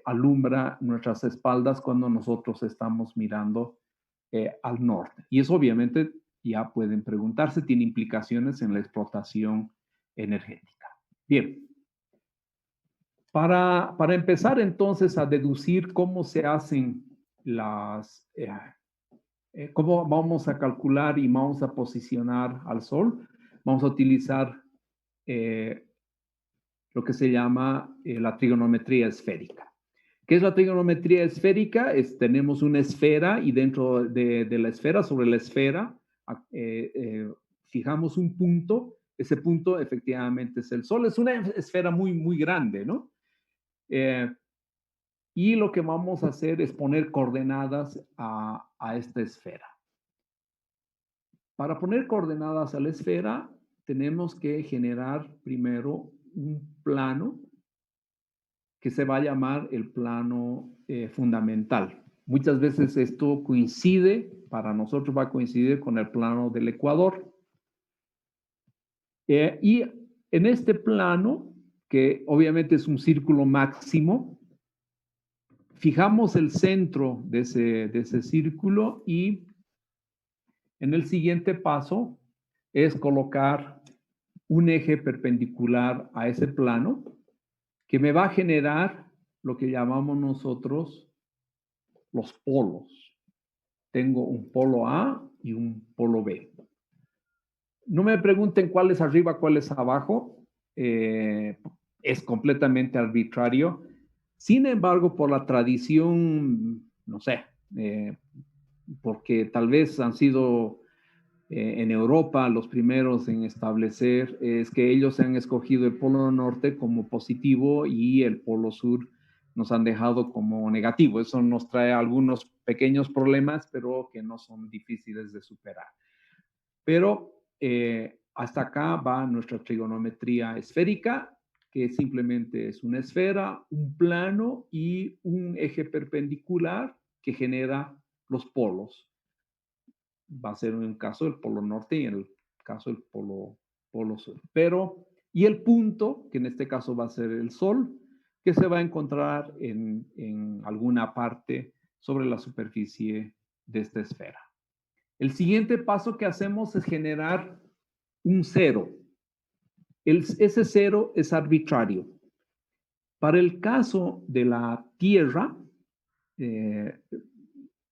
alumbra nuestras espaldas cuando nosotros estamos mirando al norte. Y eso obviamente, ya pueden preguntarse, tiene implicaciones en la explotación energética. Bien. Para empezar entonces a deducir cómo se hacen cómo vamos a calcular y vamos a posicionar al Sol, vamos a utilizar lo que se llama la trigonometría esférica. ¿Qué es la trigonometría esférica? Tenemos una esfera y dentro de la esfera, sobre la esfera, fijamos un punto. Ese punto efectivamente es el Sol. Es una esfera muy, muy grande, ¿no? Y lo que vamos a hacer es poner coordenadas a esta esfera. Para poner coordenadas a la esfera, tenemos que generar primero un plano que se va a llamar el plano fundamental. Muchas veces esto coincide, para nosotros va a coincidir con el plano del Ecuador. Y en este plano, que obviamente es un círculo máximo, fijamos el centro de ese círculo y en el siguiente paso es colocar un eje perpendicular a ese plano que me va a generar lo que llamamos nosotros los polos. Tengo un polo A y un polo B. No me pregunten cuál es arriba, cuál es abajo. Es completamente arbitrario. Sin embargo, por la tradición, no sé, porque tal vez han sido en Europa los primeros en establecer, es que ellos han escogido el polo norte como positivo y el polo sur nos han dejado como negativo. Eso nos trae algunos pequeños problemas, pero que no son difíciles de superar. Pero hasta acá va nuestra trigonometría esférica, que simplemente es una esfera, un plano y un eje perpendicular que genera los polos. Va a ser en el caso del polo norte y en el caso del polo sur. Y el punto, que en este caso va a ser el Sol, que se va a encontrar en alguna parte sobre la superficie de esta esfera. El siguiente paso que hacemos es generar un cero. Ese cero es arbitrario. Para el caso de la Tierra,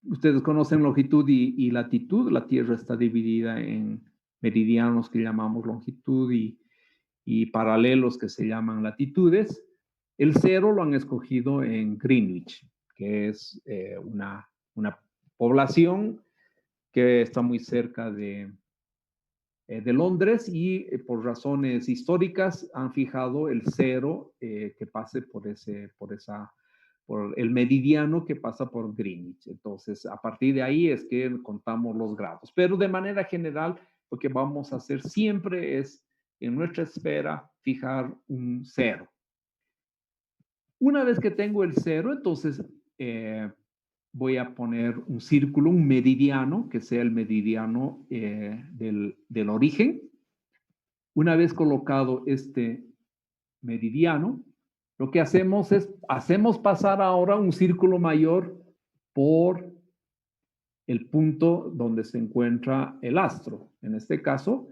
ustedes conocen longitud y latitud. La Tierra está dividida en meridianos que llamamos longitud y paralelos que se llaman latitudes. El cero lo han escogido en Greenwich, que es una población que está muy cerca de de Londres y por razones históricas han fijado el 0 que pase por el meridiano que pasa por Greenwich. Entonces, a partir de ahí es que contamos los grados. Pero de manera general, lo que vamos a hacer siempre es, en nuestra esfera, fijar un 0. Una vez que tengo el 0, entonces voy a poner un círculo, un meridiano, que sea el meridiano del origen. Una vez colocado este meridiano, lo que hacemos es, pasar ahora un círculo mayor por el punto donde se encuentra el astro. En este caso,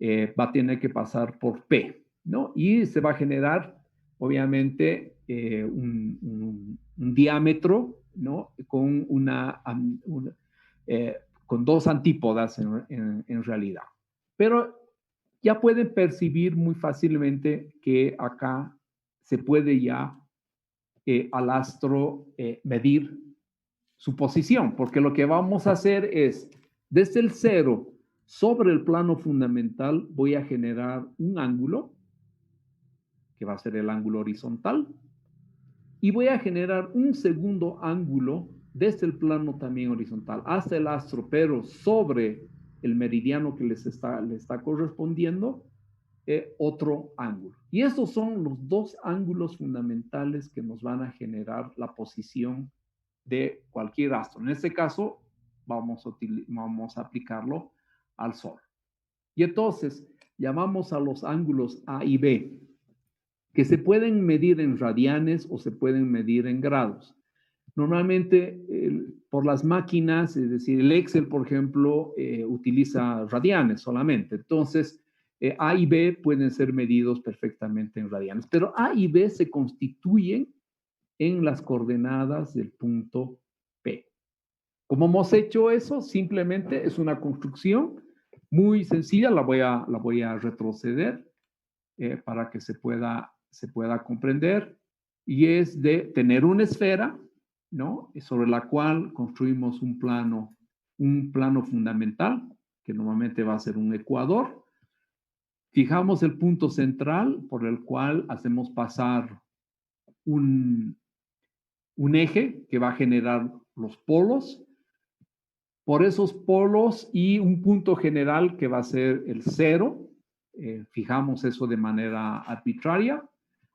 va a tener que pasar por P, ¿no? Y se va a generar, obviamente, un diámetro, ¿no? Con con dos antípodas en realidad. Pero ya pueden percibir muy fácilmente que acá se puede ya al astro medir su posición, porque lo que vamos a hacer es, desde el 0 sobre el plano fundamental, voy a generar un ángulo, que va a ser el ángulo horizontal, y voy a generar un segundo ángulo desde el plano también horizontal hasta el astro, pero sobre el meridiano que le está correspondiendo, otro ángulo. Y estos son los dos ángulos fundamentales que nos van a generar la posición de cualquier astro. En este caso, vamos a aplicarlo al Sol. Y entonces, llamamos a los ángulos A y B, que se pueden medir en radianes o se pueden medir en grados. Normalmente, por las máquinas, es decir, el Excel, por ejemplo, utiliza radianes solamente. Entonces, A y B pueden ser medidos perfectamente en radianes, pero A y B se constituyen en las coordenadas del punto P. ¿Cómo hemos hecho eso? Simplemente es una construcción muy sencilla, la voy a retroceder para que se pueda comprender, y es de tener una esfera, ¿no? Sobre la cual construimos un plano fundamental, que normalmente va a ser un ecuador. Fijamos el punto central por el cual hacemos pasar un eje que va a generar los polos. Por esos polos y un punto general que va a ser el 0, fijamos eso de manera arbitraria,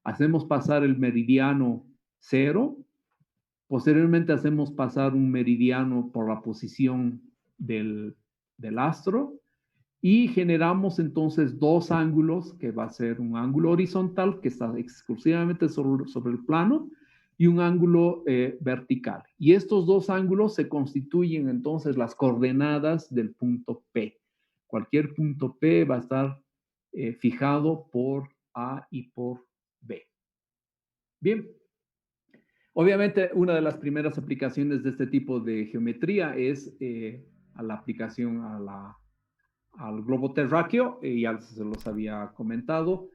hacemos pasar el meridiano 0, posteriormente hacemos pasar un meridiano por la posición del astro y generamos entonces dos ángulos, que va a ser un ángulo horizontal que está exclusivamente sobre el plano y un ángulo vertical. Y estos dos ángulos se constituyen entonces las coordenadas del punto P. Cualquier punto P va a estar fijado por A y por B. Bien. Obviamente, una de las primeras aplicaciones de este tipo de geometría es a la aplicación al globo terráqueo, ya se los había comentado.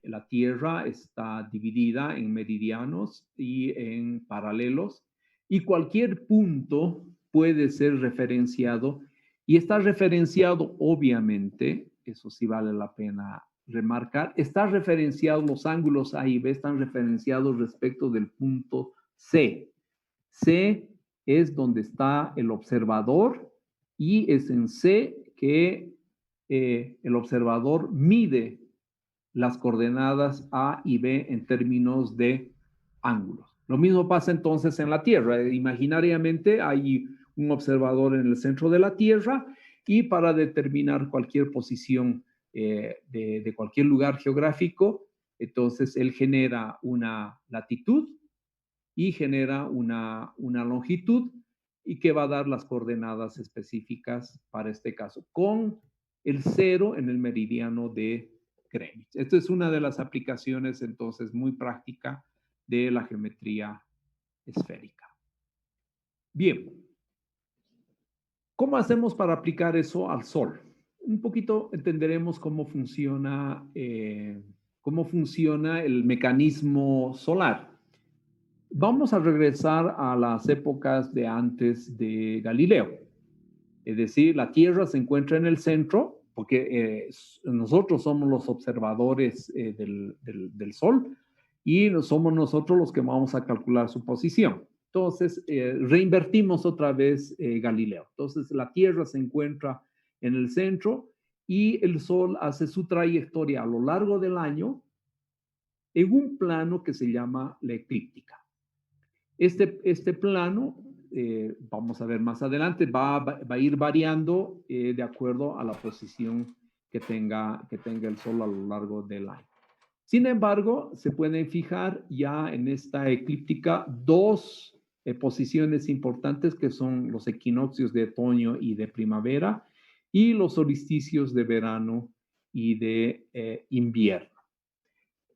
La Tierra está dividida en meridianos y en paralelos, y cualquier punto puede ser referenciado, y está referenciado, obviamente, eso sí vale la pena remarcar, está referenciado, los ángulos A y B están referenciados respecto del punto C. C es donde está el observador, y es en C que el observador mide las coordenadas A y B en términos de ángulos. Lo mismo pasa entonces en la Tierra. Imaginariamente hay un observador en el centro de la Tierra, y para determinar cualquier posición de cualquier lugar geográfico, entonces él genera una latitud y genera una longitud, y que va a dar las coordenadas específicas para este caso, con el 0 en el meridiano de Greenwich. Esta es una de las aplicaciones entonces muy práctica de la geometría esférica. Bien, ¿cómo hacemos para aplicar eso al Sol? Un poquito entenderemos cómo funciona el mecanismo solar. Vamos a regresar a las épocas de antes de Galileo. Es decir, la Tierra se encuentra en el centro, porque nosotros somos los observadores del Sol y somos nosotros los que vamos a calcular su posición. Entonces, reinvertimos otra vez Galileo. Entonces, la Tierra se encuentra en el centro y el Sol hace su trayectoria a lo largo del año en un plano que se llama la eclíptica. Este plano, vamos a ver más adelante, va a ir variando de acuerdo a la posición que tenga el Sol a lo largo del año. Sin embargo, se pueden fijar ya en esta eclíptica dos posiciones importantes que son los equinoccios de otoño y de primavera y los solsticios de verano y de invierno.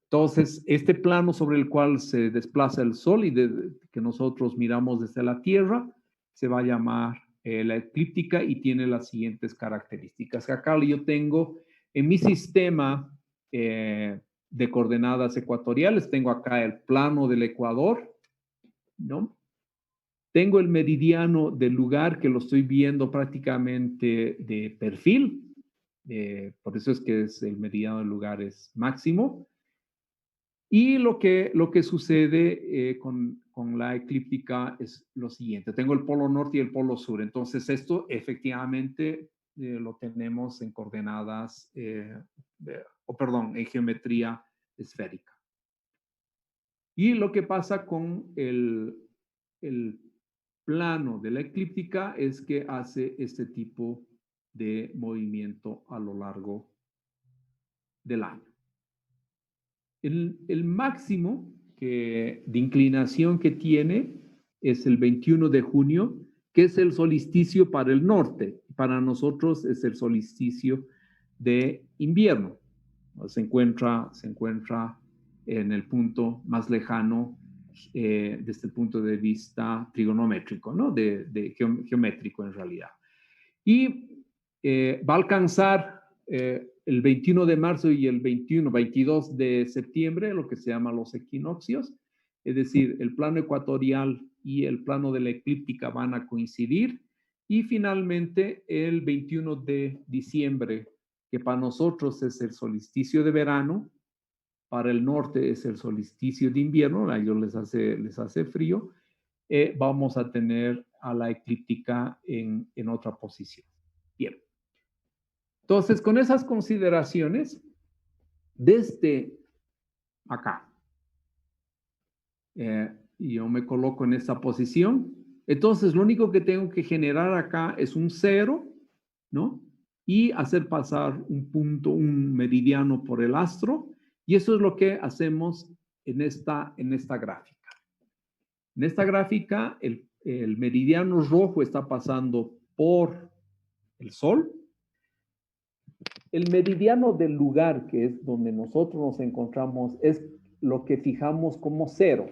Entonces, este plano sobre el cual se desplaza el Sol y que nosotros miramos desde la Tierra se va a llamar la eclíptica y tiene las siguientes características. Acá yo tengo en mi sistema de coordenadas ecuatoriales, tengo acá el plano del Ecuador, ¿no? Tengo el meridiano del lugar que lo estoy viendo prácticamente de perfil, por eso es que el meridiano del lugar es máximo. Y lo que sucede con la eclíptica es lo siguiente. Tengo el polo norte y el polo sur. Entonces, esto efectivamente lo tenemos en coordenadas, en geometría esférica. Y lo que pasa con el plano de la eclíptica es que hace este tipo de movimiento a lo largo del año. El máximo de inclinación que tiene es el 21 de junio, que es el solsticio para el norte. Para nosotros es el solsticio de invierno. Se encuentra en el punto más lejano desde el punto de vista trigonométrico, ¿no? Geométrico en realidad. Y va a alcanzar el 21 de marzo y el 22 de septiembre, lo que se llama los equinoccios, es decir, el plano ecuatorial y el plano de la eclíptica van a coincidir, y finalmente el 21 de diciembre, que para nosotros es el solsticio de verano, para el norte es el solsticio de invierno, a ellos les hace frío, vamos a tener a la eclíptica en otra posición. Bien. Entonces, con esas consideraciones, desde acá, yo me coloco en esta posición. Entonces, lo único que tengo que generar acá es un 0, ¿no? Y hacer pasar un punto, un meridiano por el astro. Y eso es lo que hacemos en esta gráfica. En esta gráfica, el meridiano rojo está pasando por el Sol. El meridiano del lugar, que es donde nosotros nos encontramos, es lo que fijamos como 0.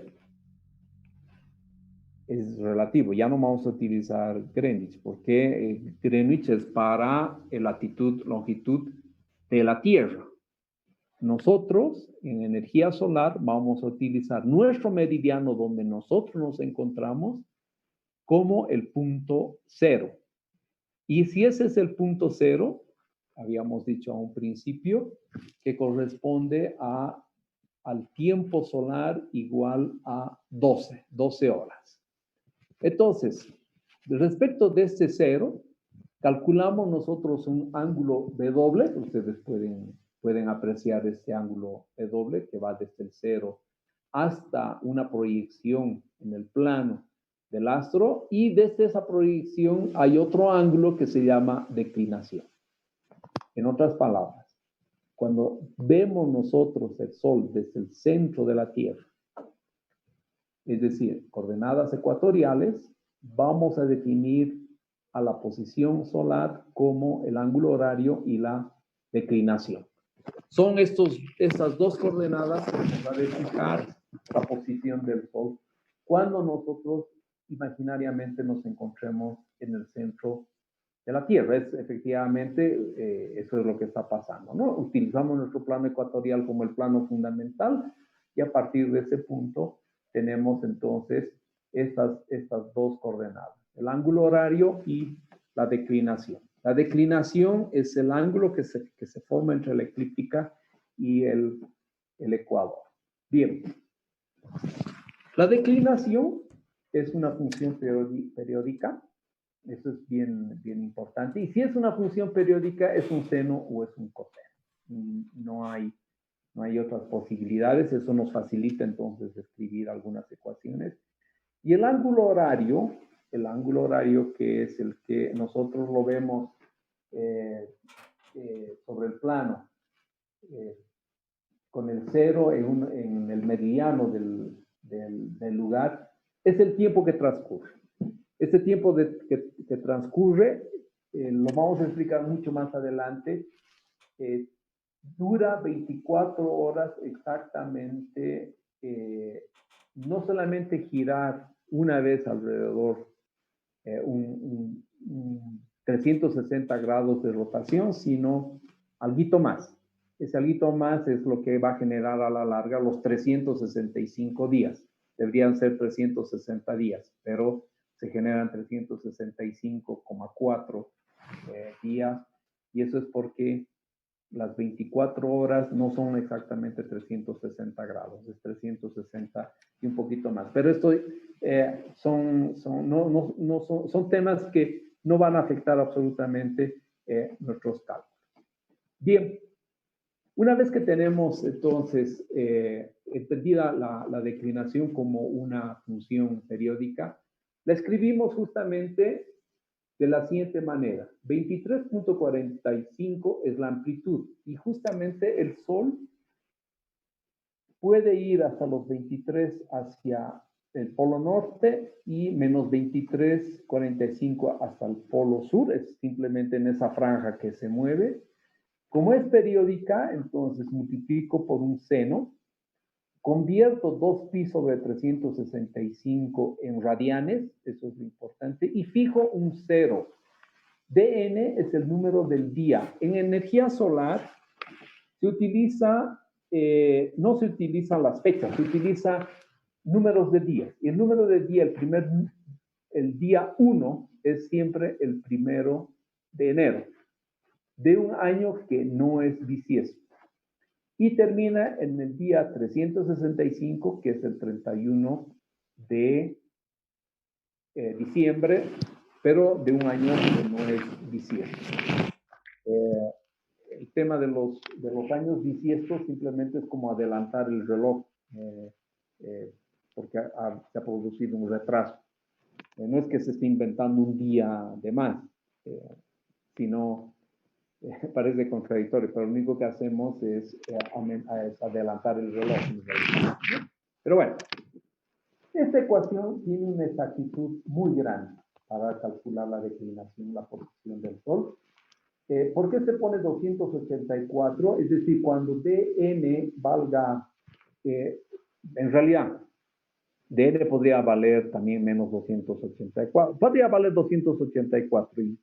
Es relativo, ya no vamos a utilizar Greenwich, porque Greenwich es para la latitud, longitud de la Tierra. Nosotros, en energía solar, vamos a utilizar nuestro meridiano donde nosotros nos encontramos como el punto 0. Y si ese es el punto 0, habíamos dicho a un principio, que corresponde al tiempo solar igual a 12 horas. Entonces, respecto de este 0, calculamos nosotros un ángulo W, ustedes pueden apreciar este ángulo W que va desde el 0 hasta una proyección en el plano del astro, y desde esa proyección hay otro ángulo que se llama declinación. En otras palabras, cuando vemos nosotros el Sol desde el centro de la Tierra, es decir, coordenadas ecuatoriales, vamos a definir a la posición solar como el ángulo horario y la declinación. Son estas dos coordenadas que nos van a fijar la posición del Sol cuando nosotros imaginariamente nos encontremos en el centro de la Tierra. Efectivamente, eso es lo que está pasando, ¿no? Utilizamos nuestro plano ecuatorial como el plano fundamental, y a partir de ese punto tenemos entonces estas dos coordenadas, el ángulo horario y la declinación. La declinación es el ángulo que se forma entre la eclíptica y el ecuador. Bien. La declinación es una función periódica. Eso es bien importante. Y si es una función periódica, es un seno o es un coseno. No hay otras posibilidades. Eso nos facilita entonces escribir algunas ecuaciones. Y el ángulo horario que es el que nosotros lo vemos sobre el plano, con el cero en el meridiano del lugar, es el tiempo que transcurre. Este tiempo que transcurre, lo vamos a explicar mucho más adelante, dura 24 horas exactamente, no solamente girar una vez alrededor un 360 grados de rotación, sino alguito más. Ese alguito más es lo que va a generar a la larga los 365 días. Deberían ser 360 días, pero se generan 365,4 días, y eso es porque las 24 horas no son exactamente 360 grados, es 360 y un poquito más. Pero esto son temas que no van a afectar absolutamente nuestros cálculos. Bien, una vez que tenemos entonces entendida la declinación como una función periódica, la escribimos justamente de la siguiente manera. 23.45 es la amplitud y justamente el Sol puede ir hasta los 23 hacia el polo norte y menos 23.45 hasta el polo sur. Es simplemente en esa franja que se mueve. Como es periódica, entonces multiplico por un seno, convierto 2pi sobre 365 en radianes, eso es lo importante, y fijo un 0. dn es el número del día. En energía solar se utiliza, no se utilizan las fechas, se utiliza números de días. Y el número de día, el día 1 es siempre el 1 de enero, de un año que no es bisiesto. Y termina en el día 365, que es el 31 de diciembre, pero de un año que no es bisiesto. El tema de los años bisiestos simplemente es como adelantar el reloj, porque se ha producido un retraso. No es que se esté inventando un día de más, sino parece contradictorio, pero lo único que hacemos es adelantar el reloj. Pero bueno, esta ecuación tiene una exactitud muy grande para calcular la declinación, la posición del Sol. ¿Por qué se pone 284? Es decir, cuando dn valga, en realidad, dn podría valer también menos 284. Podría valer 284 y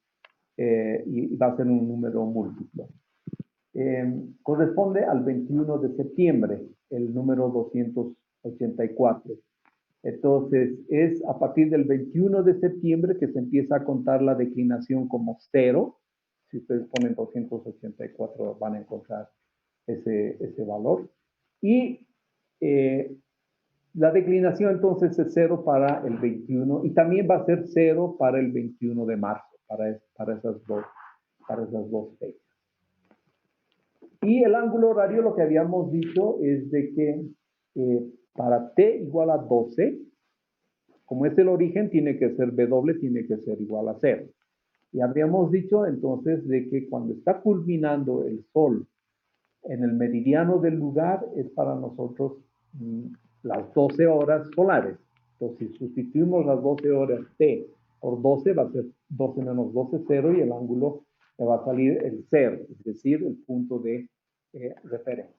va a ser un número múltiplo. Corresponde al 21 de septiembre, el número 284. Entonces, es a partir del 21 de septiembre que se empieza a contar la declinación como 0. Si ustedes ponen 284 van a encontrar ese valor. Y la declinación entonces es 0 para el 21 y también va a ser 0 para el 21 de marzo, para esas dos fechas. Y el ángulo horario, lo que habíamos dicho es de que para t igual a 12, como es el origen, tiene que ser W, tiene que ser igual a 0. Y habríamos dicho entonces de que cuando está culminando el Sol en el meridiano del lugar, es para nosotros las 12 horas solares. Entonces, si sustituimos las 12 horas T por 12, va a ser 12 menos 12, 0, y el ángulo le va a salir el 0, es decir, el punto de referencia.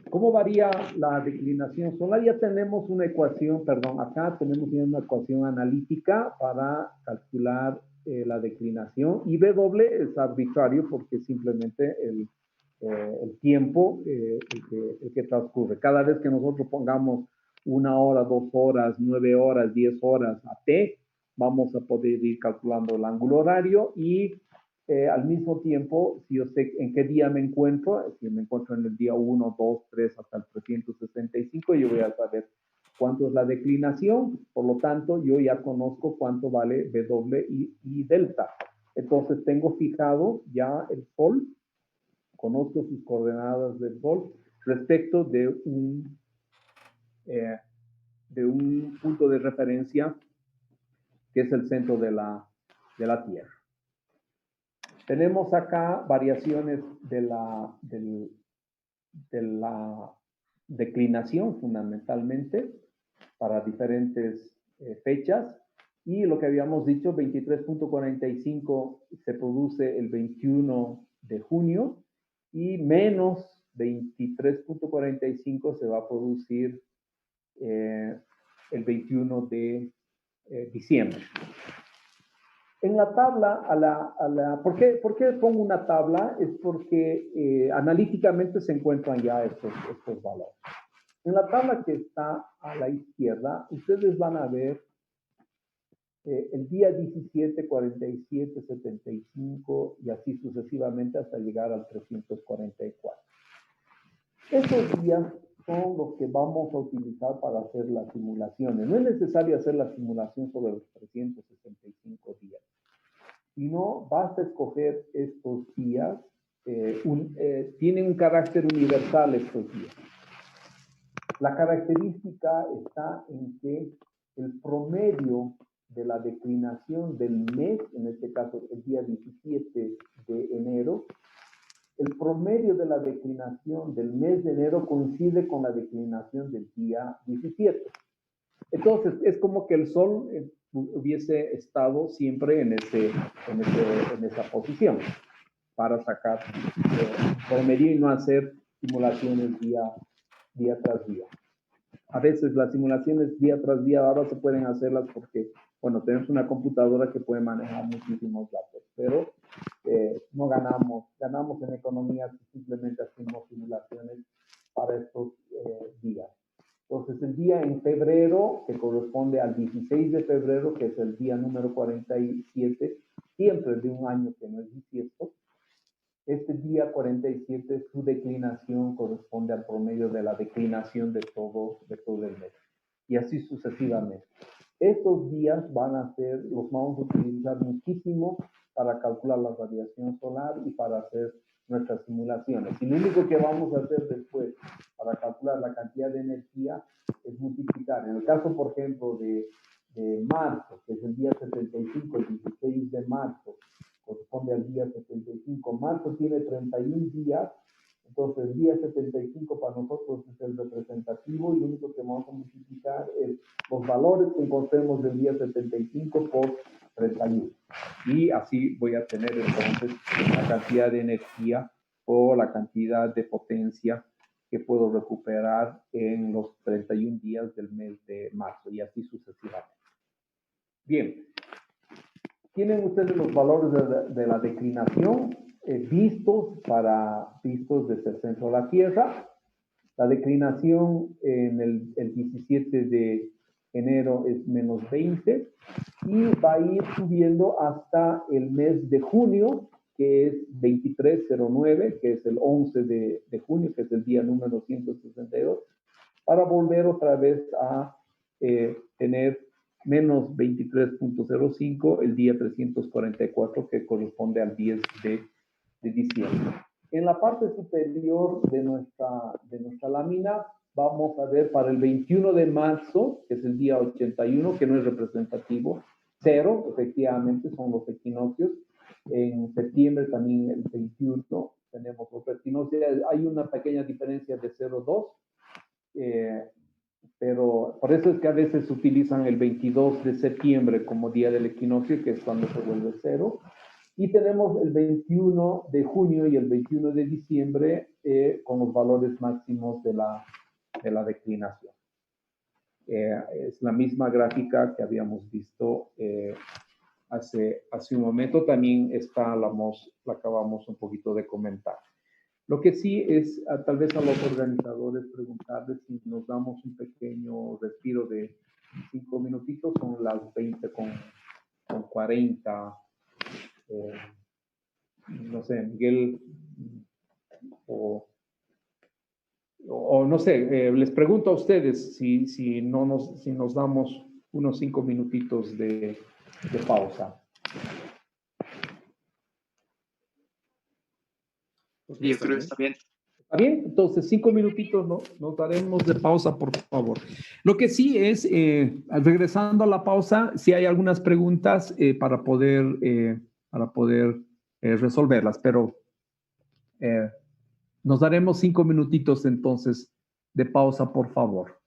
¿Cómo varía la declinación solar? Ya tenemos una ecuación, acá tenemos una ecuación analítica para calcular la declinación, y W es arbitrario porque simplemente el tiempo el que transcurre. Cada vez que nosotros pongamos 1 hora, 2 horas, 9 horas, 10 horas a T, vamos a poder ir calculando el ángulo horario y al mismo tiempo, si yo sé en qué día me encuentro, si me encuentro en el día 1, 2, 3 hasta el 365, yo voy a saber cuánto es la declinación, por lo tanto, yo ya conozco cuánto vale W y delta. Entonces, tengo fijado ya el Sol, conozco sus coordenadas del Sol respecto de un punto de referencia que es el centro de la Tierra. Tenemos acá variaciones de la declinación fundamentalmente para diferentes fechas y lo que habíamos dicho, 23.45 se produce el 21 de junio y menos 23.45 se va a producir el 21 de diciembre. En la tabla, ¿por qué pongo una tabla? Es porque analíticamente se encuentran ya estos valores. En la tabla que está a la izquierda, ustedes van a ver el día 17, 47, 75 y así sucesivamente hasta llegar al 344. Estos días son los que vamos a utilizar para hacer las simulaciones. No es necesario hacer la simulación sobre los 365 días, sino basta escoger estos días. Tienen un carácter universal estos días. La característica está en que el promedio de la declinación del mes, en este caso el día 17 de enero, el promedio de la declinación del mes de enero coincide con la declinación del día 17. Entonces, es como que el Sol hubiese estado siempre en esa posición para sacar promedio y no hacer simulaciones día tras día. A veces las simulaciones día tras día ahora se pueden hacerlas porque, bueno, tenemos una computadora que puede manejar muchísimos datos, pero no ganamos en economía si simplemente hacemos simulaciones para estos días. Entonces, el día en febrero, que corresponde al 16 de febrero, que es el día número 47, siempre de un año que no es bisiesto, este día 47, su declinación corresponde al promedio de la declinación de todo el mes. Y así sucesivamente. Estos días los vamos a utilizar muchísimo para calcular la radiación solar y para hacer nuestras simulaciones. Y lo único que vamos a hacer después para calcular la cantidad de energía es multiplicar. En el caso, por ejemplo, de marzo, que es el día 75, el 16 de marzo, corresponde al día 75. Marzo tiene 31 días, entonces el día 75 para nosotros es el representativo y lo único que vamos a multiplicar es los valores que encontremos del día 75 por 31. Y así voy a tener entonces la cantidad de energía o la cantidad de potencia que puedo recuperar en los 31 días del mes de marzo y así sucesivamente. Bien. Tienen ustedes los valores de la declinación vistos desde el centro de la Tierra. La declinación en el 17 de enero es menos 20 y va a ir subiendo hasta el mes de junio, que es 2309, que es el 11 de junio, que es el día número 162, para volver otra vez a tener menos 23.05 el día 344, que corresponde al 10 de diciembre. En la parte superior de nuestra lámina vamos a ver para el 21 de marzo, que es el día 81, que no es representativo, 0, efectivamente, son los equinoccios. En septiembre también el 21 tenemos los equinoccios. Hay una pequeña diferencia de 0,2. Pero por eso es que a veces utilizan el 22 de septiembre como día del equinoccio, que es cuando se vuelve 0. Y tenemos el 21 de junio y el 21 de diciembre con los valores máximos de la declinación. Es la misma gráfica que habíamos visto hace un momento. También la acabamos un poquito de comentar. Lo que sí es, tal vez a los organizadores preguntarles si nos damos un pequeño respiro de 5 minutitos, son las 20 con 40. No sé, Miguel, o no sé, les pregunto a ustedes si nos damos unos 5 minutitos de pausa. Yo creo que está bien. ¿Está bien? Entonces, 5 minutitos nos daremos de pausa, por favor. Lo que sí es, regresando a la pausa, si hay algunas preguntas para poder resolverlas, pero nos daremos 5 minutitos entonces de pausa, por favor.